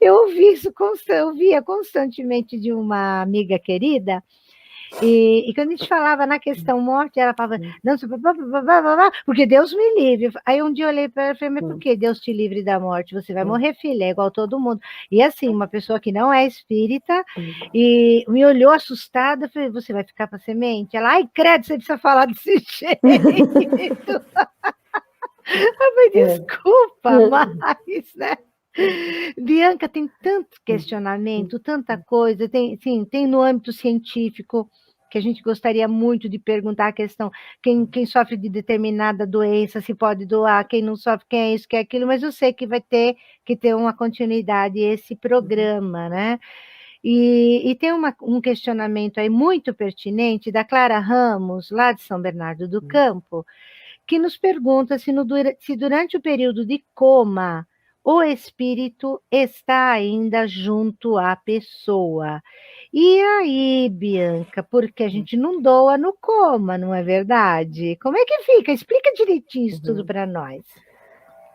Eu ouvi isso, ouvia constantemente de uma amiga querida. E quando a gente falava na questão morte, ela falava, não, porque Deus me livre. Aí um dia eu olhei para ela e falei, mas por que Deus te livre da morte? Você vai morrer, filha, é igual todo mundo. E assim, uma pessoa que não é espírita, e me olhou assustada, eu falei, você vai ficar para semente? Ela, ai, credo, você precisa falar desse jeito. Eu falei, desculpa, mas, né? Bianca, tem tanto questionamento, tanta coisa, tem no âmbito científico, que a gente gostaria muito de perguntar a questão, quem sofre de determinada doença, se pode doar, quem não sofre, quem é isso, quem é aquilo, mas eu sei que vai ter que ter uma continuidade esse programa, né? E tem um questionamento aí muito pertinente da Clara Ramos, lá de São Bernardo do Campo, que nos pergunta se durante o período de coma o espírito está ainda junto à pessoa. E aí, Bianca, porque a gente não doa no coma, não é verdade? Como é que fica? Explica direitinho isso tudo para nós.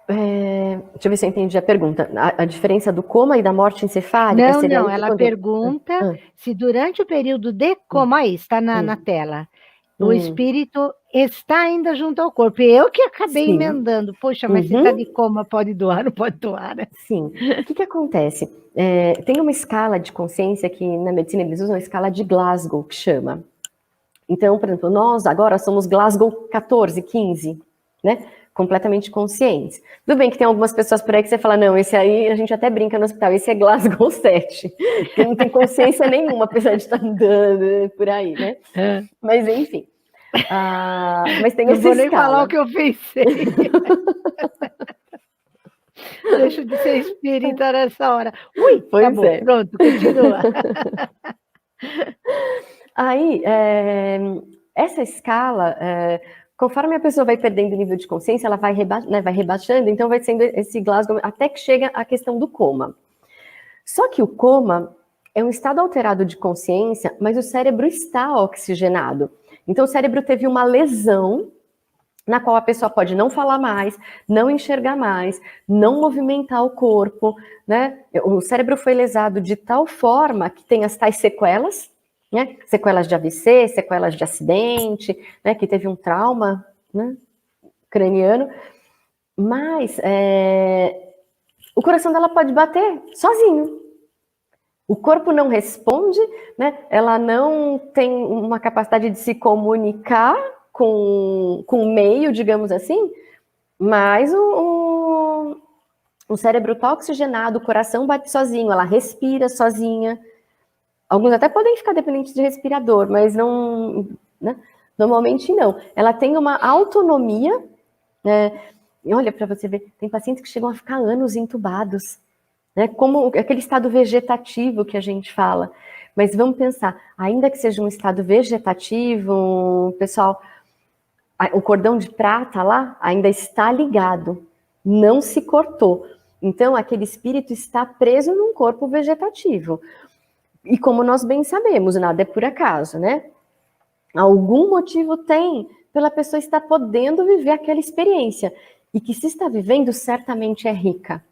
Deixa eu ver se eu entendi a pergunta. A diferença do coma e da morte encefálica seria... Não, ela pergunta se durante o período de coma, aí está na tela, o espírito está ainda junto ao corpo. Eu que acabei emendando. Poxa, mas se está de coma, pode doar, não pode doar, né? Sim. O que acontece? Tem uma escala de consciência que na medicina eles usam a escala de Glasgow, que chama. Então, por exemplo, nós agora somos Glasgow 14, 15, né? Completamente conscientes. Tudo bem que tem algumas pessoas por aí que você fala, não, esse aí a gente até brinca no hospital, esse é Glasgow 7, que não tem consciência nenhuma, apesar de estar andando por aí, né? Mas enfim. Mas tem essa escala. Não vou nem falar o que eu pensei. Deixa de ser espírita nessa hora. Ui, pois acabou. Pronto, continua. Aí, essa escala... conforme a pessoa vai perdendo o nível de consciência, ela vai rebaixando, então vai sendo esse Glasgow, até que chega a questão do coma. Só que o coma é um estado alterado de consciência, mas o cérebro está oxigenado. Então o cérebro teve uma lesão, na qual a pessoa pode não falar mais, não enxergar mais, não movimentar o corpo, né? O cérebro foi lesado de tal forma que tem as tais sequelas, né? Sequelas de AVC, sequelas de acidente, né? Que teve um trauma, né? Craniano, mas o coração dela pode bater sozinho. O corpo não responde, né? Ela não tem uma capacidade de se comunicar com o meio, digamos assim, mas o cérebro está oxigenado, o coração bate sozinho, ela respira sozinha. Alguns até podem ficar dependentes de respirador, mas não, né? Normalmente não. Ela tem uma autonomia, e olha, para você ver, tem pacientes que chegam a ficar anos entubados, né? Como aquele estado vegetativo que a gente fala. Mas vamos pensar, ainda que seja um estado vegetativo, pessoal, o cordão de prata lá ainda está ligado, não se cortou. Então, aquele espírito está preso num corpo vegetativo. E como nós bem sabemos, nada é por acaso, né? Algum motivo tem pela pessoa estar podendo viver aquela experiência. E que se está vivendo, certamente é rica.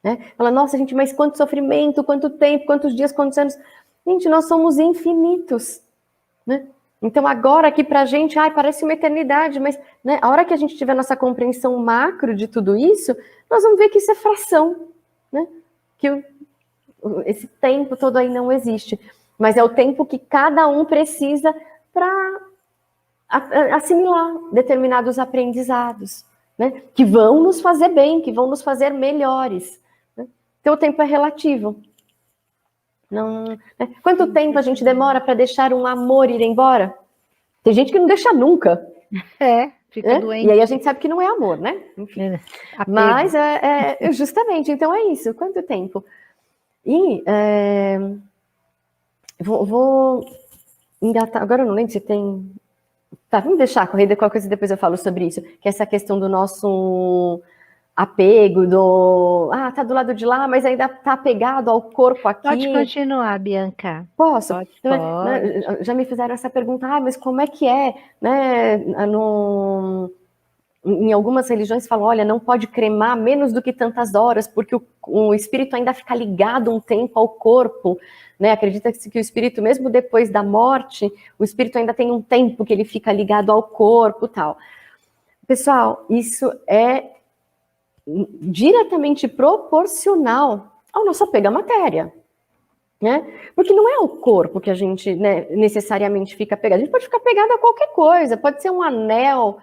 Né? Fala, nossa, gente, mas quanto sofrimento, quanto tempo, quantos dias, quantos anos. Gente, nós somos infinitos. Né? Então agora aqui pra gente, parece uma eternidade, mas né, a hora que a gente tiver nossa compreensão macro de tudo isso, nós vamos ver que isso é fração. Né? Que esse tempo todo aí não existe. Mas é o tempo que cada um precisa para assimilar determinados aprendizados, né? Que vão nos fazer bem, que vão nos fazer melhores. Né? Então o tempo é relativo. Não, né? Quanto tempo a gente demora para deixar um amor ir embora? Tem gente que não deixa nunca. Fica doente. E aí a gente sabe que não é amor, né? Enfim. Mas justamente, então é isso. Quanto tempo? E vou engatar, agora eu não lembro se tem... Tá, vamos deixar correr, qualquer coisa depois eu falo sobre isso, que é essa questão do nosso apego, tá do lado de lá, mas ainda tá apegado ao corpo aqui. Pode continuar, Bianca. Posso? Pode. Já me fizeram essa pergunta, mas como é que é, né, em algumas religiões falam, olha, não pode cremar menos do que tantas horas, porque o espírito ainda fica ligado um tempo ao corpo, né? Acredita-se que o espírito, mesmo depois da morte, o espírito ainda tem um tempo que ele fica ligado ao corpo e tal. Pessoal, isso é diretamente proporcional ao nosso apego à matéria. Né? Porque não é o corpo que a gente, né, necessariamente fica apegado. A gente pode ficar apegado a qualquer coisa, pode ser um anel,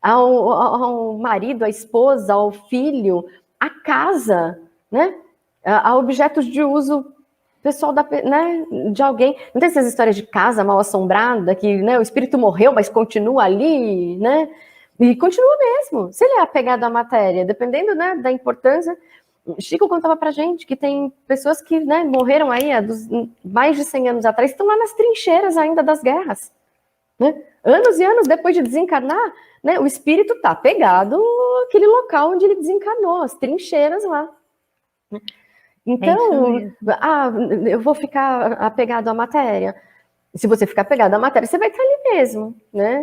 ao marido, à esposa, ao filho, à casa, né? A objetos de uso pessoal né, de alguém. Não tem essas histórias de casa mal assombrada, que né, o espírito morreu, mas continua ali, né? E continua mesmo. Se ele é apegado à matéria, dependendo né, da importância, Chico contava pra gente que tem pessoas que, né, morreram aí há mais de 100 anos atrás, estão lá nas trincheiras ainda das guerras, né? Anos e anos depois de desencarnar, né, o espírito está pegado àquele local onde ele desencarnou, as trincheiras lá. Então, eu vou ficar apegado à matéria. Se você ficar apegado à matéria, você vai estar ali mesmo, né?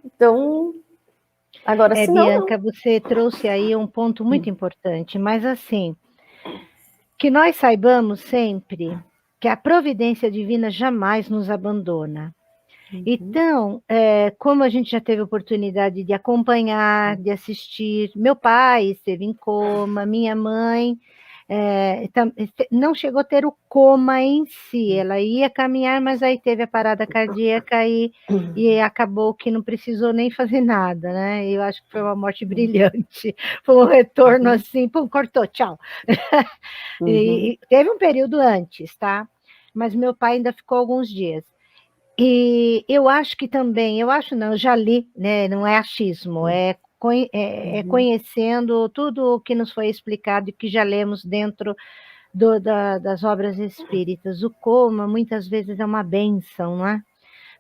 Então, agora, se não... Bianca, você trouxe aí um ponto muito importante, mas assim, que nós saibamos sempre que a providência divina jamais nos abandona. Então, como a gente já teve oportunidade de acompanhar, de assistir, meu pai esteve em coma, minha mãe não chegou a ter o coma em si, ela ia caminhar, mas aí teve a parada cardíaca e acabou que não precisou nem fazer nada, né? Eu acho que foi uma morte brilhante, foi um retorno assim, pum, cortou, tchau. E teve um período antes, tá? Mas meu pai ainda ficou alguns dias. E eu acho que também, eu já li, né? Não é achismo, é conhecendo tudo o que nos foi explicado e que já lemos dentro das obras espíritas. O coma, muitas vezes, é uma bênção, não é?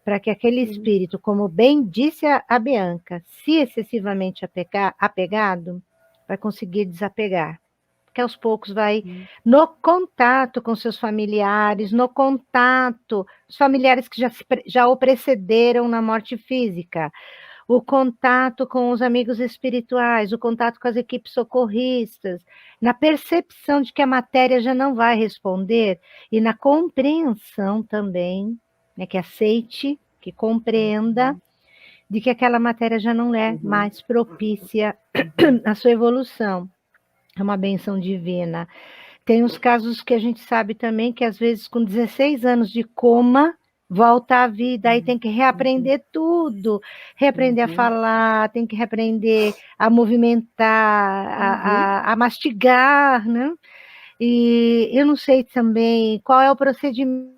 Para que aquele espírito, como bem disse a Bianca, se excessivamente apegado, vai conseguir desapegar. Que aos poucos vai no contato com seus familiares, no contato, os familiares que já o precederam na morte física, o contato com os amigos espirituais, o contato com as equipes socorristas, na percepção de que a matéria já não vai responder, e na compreensão também, né, que aceite, que compreenda, de que aquela matéria já não é mais propícia à sua evolução. É uma benção divina. Tem os casos que a gente sabe também que, às vezes, com 16 anos de coma, volta à vida, aí tem que reaprender tudo, reaprender a falar, tem que reaprender a movimentar, a mastigar, né? E eu não sei também qual é o procedimento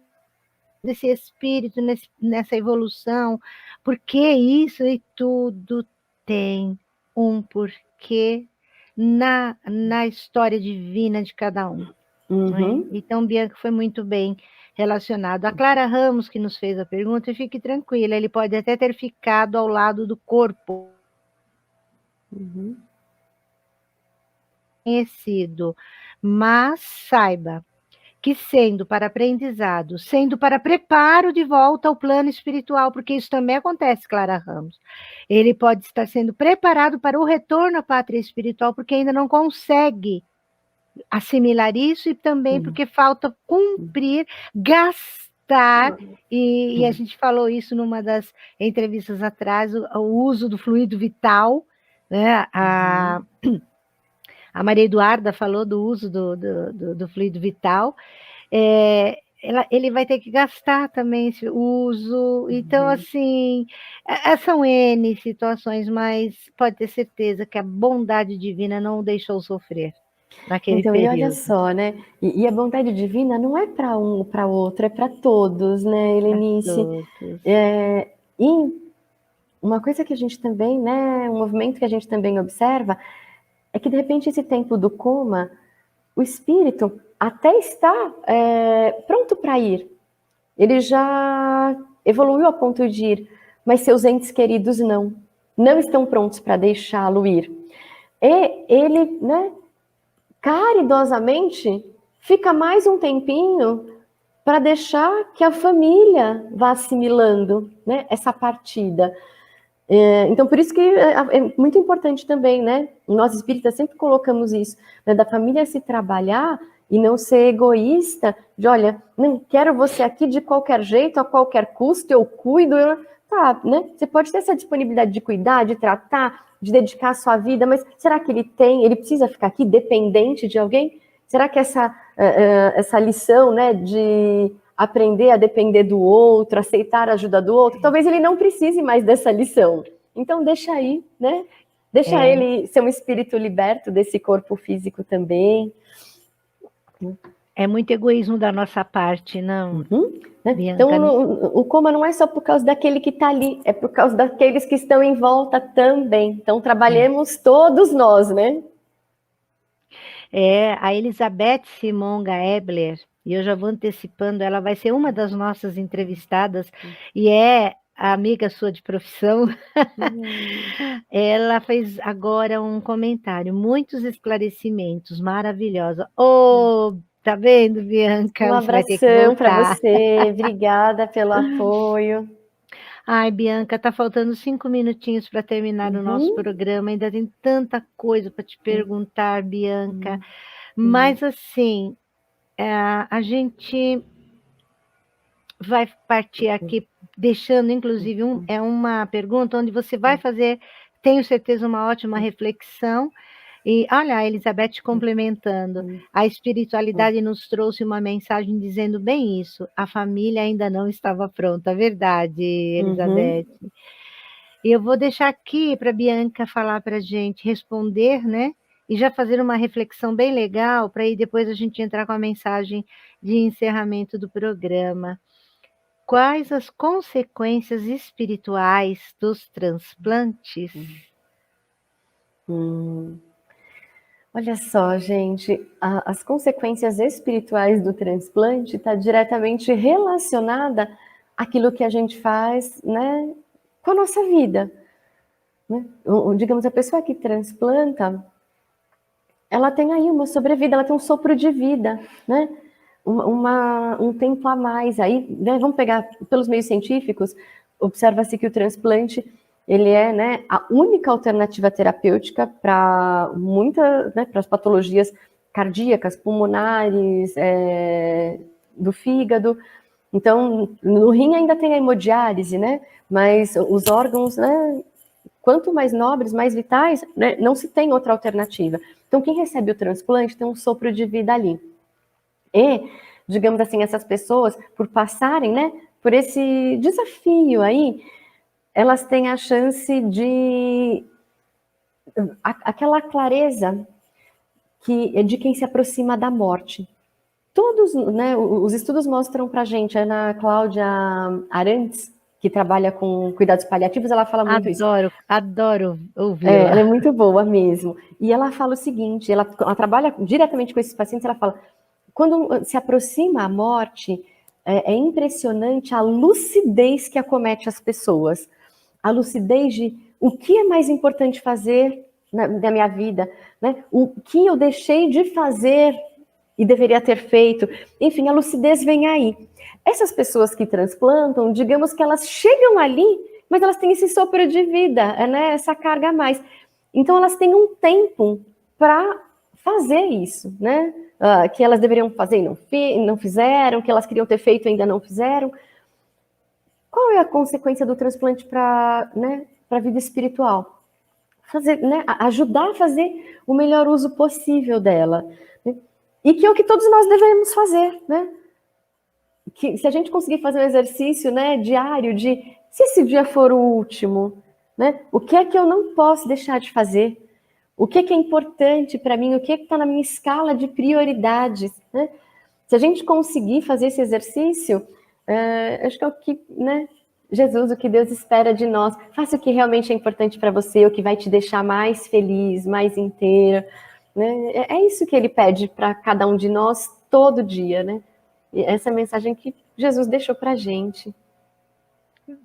desse espírito nessa evolução, porque isso e tudo tem um porquê na história divina de cada um. Né? Então, Bianca, foi muito bem relacionado. A Clara Ramos, que nos fez a pergunta, fique tranquila, ele pode até ter ficado ao lado do corpo. Conhecido, mas saiba que sendo para aprendizado, sendo para preparo de volta ao plano espiritual, porque isso também acontece, Clara Ramos, ele pode estar sendo preparado para o retorno à pátria espiritual, porque ainda não consegue assimilar isso, e também porque falta cumprir, gastar, e a gente falou isso numa das entrevistas atrás, o uso do fluido vital, né? A Maria Eduarda falou do uso do fluido vital, ele vai ter que gastar também esse uso, então, assim, são N situações, mas pode ter certeza que a bondade divina não o deixou sofrer naquele período. E olha só, né, e a bondade divina não é para um ou para outro, é para todos, né, Helenice? E uma coisa que a gente também, né, um movimento que a gente também observa, é que, de repente, esse tempo do coma, o espírito até está pronto para ir. Ele já evoluiu a ponto de ir, mas seus entes queridos não estão prontos para deixá-lo ir. E ele, né, caridosamente, fica mais um tempinho para deixar que a família vá assimilando, né, essa partida. Então, por isso que é muito importante também, né? Nós espíritas sempre colocamos isso, né, da família se trabalhar e não ser egoísta, de olha, não quero você aqui de qualquer jeito, a qualquer custo, eu cuido, tá, né? Você pode ter essa disponibilidade de cuidar, de tratar, de dedicar a sua vida, mas será que ele precisa ficar aqui dependente de alguém? Será que essa lição, né, de aprender a depender do outro, aceitar a ajuda do outro, talvez ele não precise mais dessa lição. Então, deixa aí, né? Deixa ele ser um espírito liberto desse corpo físico também. É muito egoísmo da nossa parte, não? Então, o coma não é só por causa daquele que está ali, é por causa daqueles que estão em volta também. Então, trabalhemos todos nós, né? A Elizabeth Simonga Ebler, e eu já vou antecipando, ela vai ser uma das nossas entrevistadas, e é a amiga sua de profissão. Ela fez agora um comentário, muitos esclarecimentos, maravilhosa. Tá vendo, Bianca? Um Você vai ter que abração para voltar. você, obrigada pelo apoio. Ai, Bianca, tá faltando 5 minutinhos para terminar o nosso programa. Ainda tem tanta coisa para te perguntar, Bianca. Mas assim, a gente vai partir aqui deixando, inclusive, uma pergunta onde você vai fazer, tenho certeza, uma ótima reflexão. E olha, a Elizabeth complementando, a espiritualidade nos trouxe uma mensagem dizendo bem isso, a família ainda não estava pronta, verdade, Elizabeth. E eu vou deixar aqui para a Bianca falar para a gente, responder, né? E já fazer uma reflexão bem legal, para aí depois a gente entrar com a mensagem de encerramento do programa. Quais as consequências espirituais dos transplantes? Olha só, gente, as consequências espirituais do transplante está diretamente relacionada àquilo que a gente faz, né, com a nossa vida. Né? Digamos, a pessoa que transplanta, ela tem aí uma sobrevida, ela tem um sopro de vida, né? Um tempo a mais. Aí, né, vamos pegar pelos meios científicos, observa-se que o transplante ele é, né, a única alternativa terapêutica para muitas, né, para as patologias cardíacas, pulmonares, do fígado. Então, no rim ainda tem a hemodiálise, né? Mas os órgãos, né, quanto mais nobres, mais vitais, né, não se tem outra alternativa. Então, quem recebe o transplante tem um sopro de vida ali. E, digamos assim, essas pessoas, por passarem, né, por esse desafio aí, elas têm a chance de aquela clareza de quem se aproxima da morte. Todos, né, os estudos mostram pra gente, a Ana Cláudia Arantes, que trabalha com cuidados paliativos, ela fala muito isso. Adoro ouvi-la. Ela é muito boa mesmo. E ela fala o seguinte, ela trabalha diretamente com esses pacientes, ela fala, quando se aproxima a morte, é impressionante a lucidez que acomete as pessoas. A lucidez de o que é mais importante fazer na minha vida, né? O que eu deixei de fazer e deveria ter feito. Enfim, a lucidez vem aí. Essas pessoas que transplantam, digamos que elas chegam ali, mas elas têm esse sopro de vida, né? Essa carga a mais. Então, elas têm um tempo para fazer isso, né? Que elas deveriam fazer e não fizeram, que elas queriam ter feito e ainda não fizeram. Qual é a consequência do transplante para, né, a vida espiritual? Fazer, né, ajudar a fazer o melhor uso possível dela. Né? E que é o que todos nós devemos fazer. Né? Que, se a gente conseguir fazer um exercício, né, diário de se esse dia for o último, né, o que é que eu não posso deixar de fazer? O que é importante para mim? O que está na minha escala de prioridades? Né? Se a gente conseguir fazer esse exercício, acho que é o que, né, Jesus, o que Deus espera de nós. Faça o que realmente é importante para você, o que vai te deixar mais feliz, mais inteira. Né? É isso que Ele pede para cada um de nós todo dia, né? E essa é a mensagem que Jesus deixou para a gente.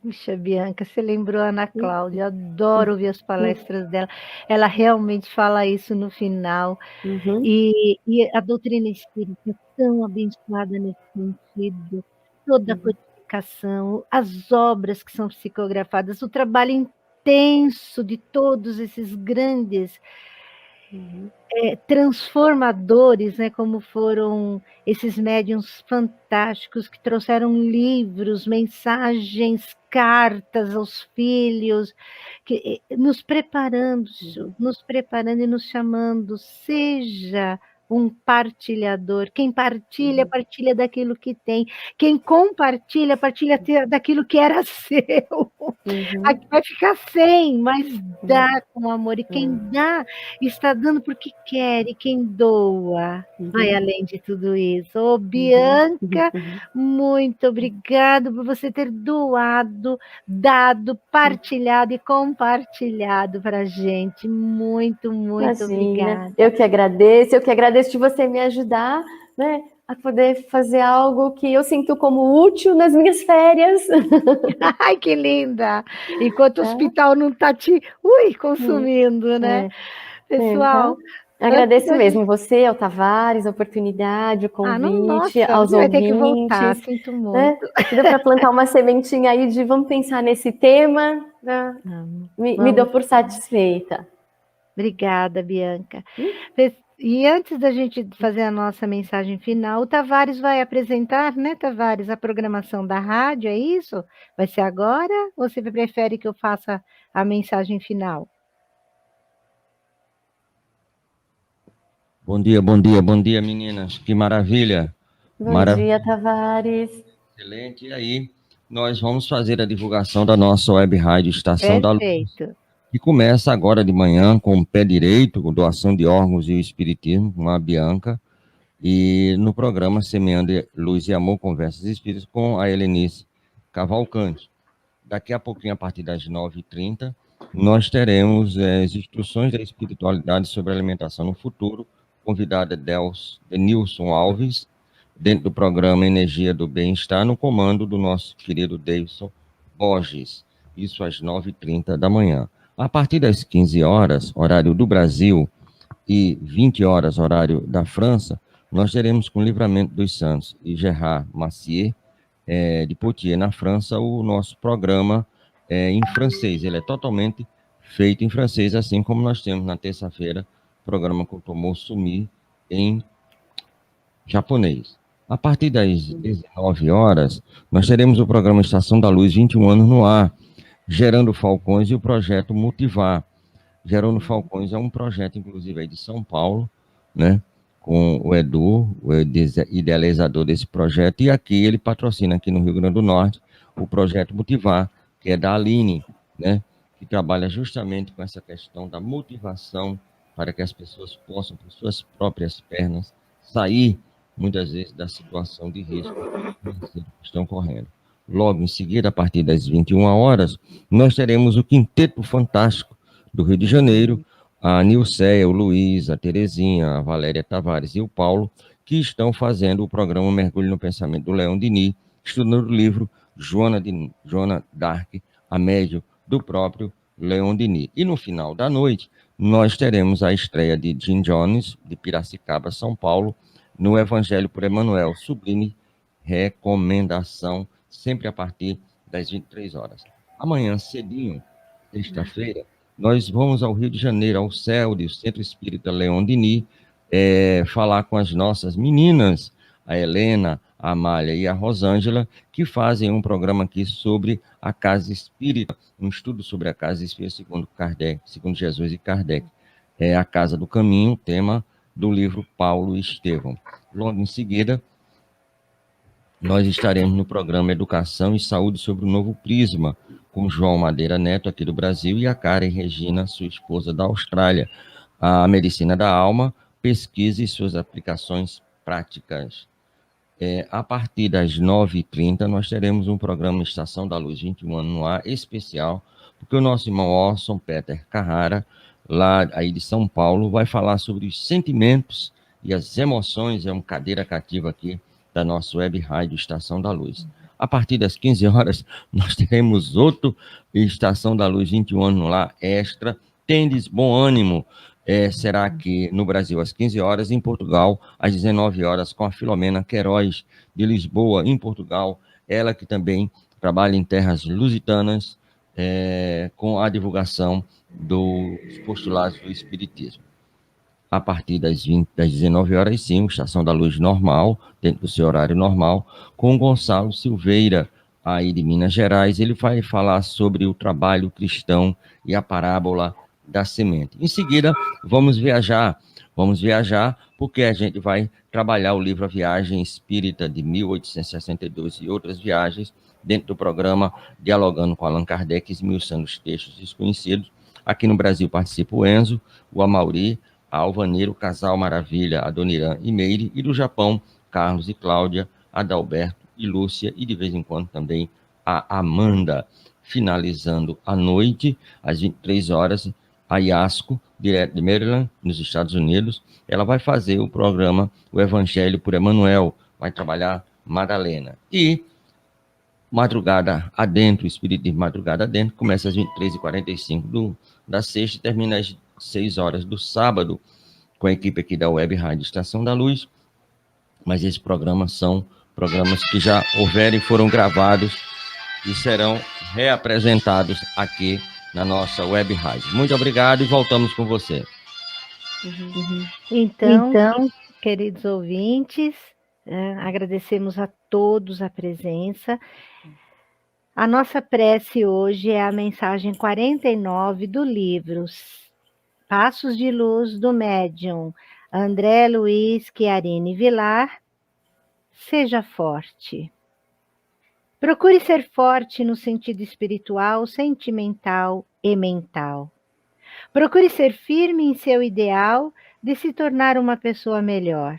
Puxa, Bianca, você lembrou a Ana Cláudia, eu adoro ouvir as palestras dela, ela realmente fala isso no final, e a doutrina espírita é tão abençoada nesse sentido, toda a codificação, as obras que são psicografadas, o trabalho intenso de todos esses grandes transformadores, né, como foram esses médiuns fantásticos que trouxeram livros, mensagens, cartas aos filhos, nos preparando e nos chamando, seja um partilhador. Quem partilha, partilha daquilo que tem. Quem compartilha, partilha daquilo que era seu. Aqui vai ficar sem, mas dá com amor. E quem dá, está dando porque quer. E quem doa, vai além de tudo isso. Ô, Bianca, muito obrigado por você ter doado, dado, partilhado e compartilhado para a gente. Muito, muito obrigada. Eu que agradeço de você me ajudar, né, a poder fazer algo que eu sinto como útil nas minhas férias. Ai, que linda! Enquanto o hospital não está te consumindo, né? Pessoal... Agradeço mesmo você, ao Tavares, a oportunidade, o convite, aos ouvintes. Vai ter que voltar, sinto muito. Né? Deu para plantar uma sementinha aí de vamos pensar nesse tema. Né? Me dou por satisfeita. Obrigada, Bianca. E antes da gente fazer a nossa mensagem final, o Tavares vai apresentar, né, Tavares, a programação da rádio, é isso? Vai ser agora ou você prefere que eu faça a mensagem final? Bom dia, meninas. Que maravilha. Bom dia, Tavares. Excelente. E aí, nós vamos fazer a divulgação da nossa web rádio Estação da Luz. Perfeito. Que começa agora de manhã com o pé direito, com doação de órgãos e o espiritismo, com a Bianca. E no programa Semeando Luz e Amor, Conversas Espíritas, com a Helenice Cavalcante. Daqui a pouquinho, a partir das 9h30, nós teremos as instruções da espiritualidade sobre alimentação no futuro, convidada Denilson Alves, dentro do programa Energia do Bem-Estar, no comando do nosso querido Davidson Borges, isso às 9h30 da manhã. A partir das 15 horas, horário do Brasil, e 20 horas, horário da França, nós teremos com Livramento dos Santos e Gerard Massier, de Poitiers, na França, o nosso programa em francês. Ele é totalmente feito em francês, assim como nós temos na terça-feira programa Kotomo Sumi em japonês. A partir das 19 horas, nós teremos o programa Estação da Luz, 21 anos no ar, Gerando Falcões e o projeto Motivar. Gerando Falcões é um projeto, inclusive, aí de São Paulo, né, com o Edu, o idealizador desse projeto, e aqui ele patrocina, aqui no Rio Grande do Norte, o projeto Motivar, que é da Aline, né, que trabalha justamente com essa questão da motivação para que as pessoas possam, por suas próprias pernas, sair, muitas vezes, da situação de risco que estão correndo. Logo em seguida, a partir das 21 horas, nós teremos o Quinteto Fantástico do Rio de Janeiro, a Nilceia, o Luiz, a Terezinha, a Valéria Tavares e o Paulo, que estão fazendo o programa Mergulho no Pensamento do Leon Denis, estudando o livro Joana d'Arc, a médio do próprio Leon Denis. E no final da noite, nós teremos a estreia de Jim Jones, de Piracicaba, São Paulo, no Evangelho por Emmanuel, sublime recomendação, sempre a partir das 23 horas. Amanhã, cedinho, sexta-feira, nós vamos ao Rio de Janeiro, ao CELD, o Centro Espírita Leon Denis, falar com as nossas meninas, a Helena, a Amália e a Rosângela, que fazem um programa aqui sobre a Casa Espírita, um estudo sobre a Casa Espírita segundo Kardec, segundo Jesus e Kardec. É a Casa do Caminho, tema do livro Paulo e Estevão. Logo em seguida, nós estaremos no programa Educação e Saúde sobre o Novo Prisma, com João Madeira Neto, aqui do Brasil, e a Karen Regina, sua esposa da Austrália. A Medicina da Alma, pesquisa e suas aplicações práticas. A partir das 9h30, nós teremos um programa Estação da Luz 21 anos no ar, especial, porque o nosso irmão Orson Peter Carrara, lá aí de São Paulo, vai falar sobre os sentimentos e as emoções, é uma cadeira cativa aqui da nossa web rádio Estação da Luz. A partir das 15 horas, nós teremos outro Estação da Luz 21 anos no ar, extra, tendes bom ânimo, será que no Brasil às 15 horas, em Portugal às 19 horas, com a Filomena Queiroz, de Lisboa, em Portugal, ela que também trabalha em terras lusitanas, com a divulgação dos postulados do Espiritismo. A partir das 19 horas, sim, Estação da Luz normal, dentro do seu horário normal, com Gonçalo Silveira, aí de Minas Gerais. Ele vai falar sobre o trabalho cristão e a parábola da semente. Em seguida, vamos viajar porque a gente vai trabalhar o livro A Viagem Espírita de 1862 e outras viagens dentro do programa Dialogando com Allan Kardec, esmiuçando os textos desconhecidos. Aqui no Brasil participa o Enzo, o Amauri, a Alvaneiro, o Casal Maravilha, a Dona Irã e Meire, e do Japão, Carlos e Cláudia, Adalberto e Lúcia, e de vez em quando também a Amanda. Finalizando a noite, às 23 horas, a Iasco, direto de Maryland, nos Estados Unidos, ela vai fazer o programa O Evangelho por Emmanuel, vai trabalhar Madalena. E Madrugada Adentro, o Espírito de Madrugada Adentro, começa às 23h45 da sexta e termina às 6 horas do sábado, com a equipe aqui da Web Rádio Estação da Luz. Mas esses programas são programas que já houveram e foram gravados e serão reapresentados aqui na nossa Web Rádio. Muito obrigado e voltamos com você. Então, queridos ouvintes, agradecemos a todos a presença. A nossa prece hoje é a mensagem 49 do livro Passos de Luz do Médium André Luiz Chiarini Vilar. Seja forte. Procure ser forte no sentido espiritual, sentimental e mental. Procure ser firme em seu ideal de se tornar uma pessoa melhor.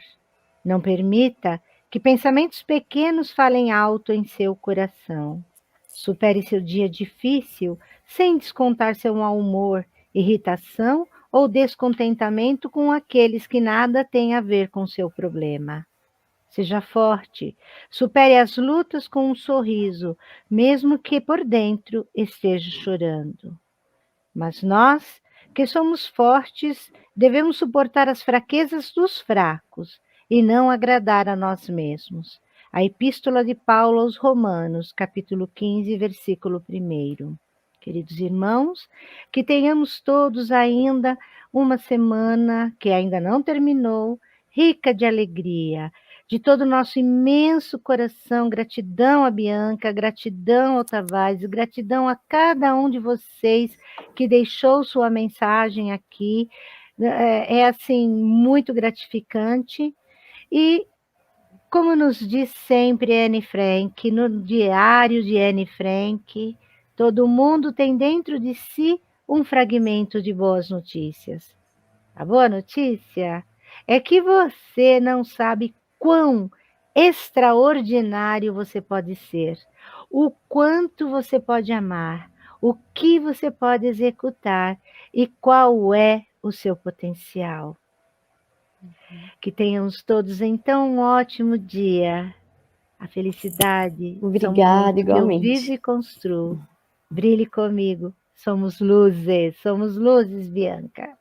Não permita que pensamentos pequenos falem alto em seu coração. Supere seu dia difícil sem descontar seu mau humor, irritação ou descontentamento com aqueles que nada têm a ver com seu problema. Seja forte, supere as lutas com um sorriso, mesmo que por dentro esteja chorando. Mas nós, que somos fortes, devemos suportar as fraquezas dos fracos e não agradar a nós mesmos. A Epístola de Paulo aos Romanos, capítulo 15, versículo 1. Queridos irmãos, que tenhamos todos ainda uma semana que ainda não terminou, rica de alegria. De todo o nosso imenso coração, gratidão a Bianca, gratidão ao Tavares, gratidão a cada um de vocês que deixou sua mensagem aqui. É assim, muito gratificante. E, como nos diz sempre Anne Frank, no diário de Anne Frank, todo mundo tem dentro de si um fragmento de boas notícias. A boa notícia é que você não sabe quão extraordinário você pode ser, o quanto você pode amar, o que você pode executar e qual é o seu potencial. Que tenhamos todos, então, um ótimo dia. A felicidade. Obrigada, igualmente. Eu vivo e construo. Brilhe comigo. Somos luzes, Bianca.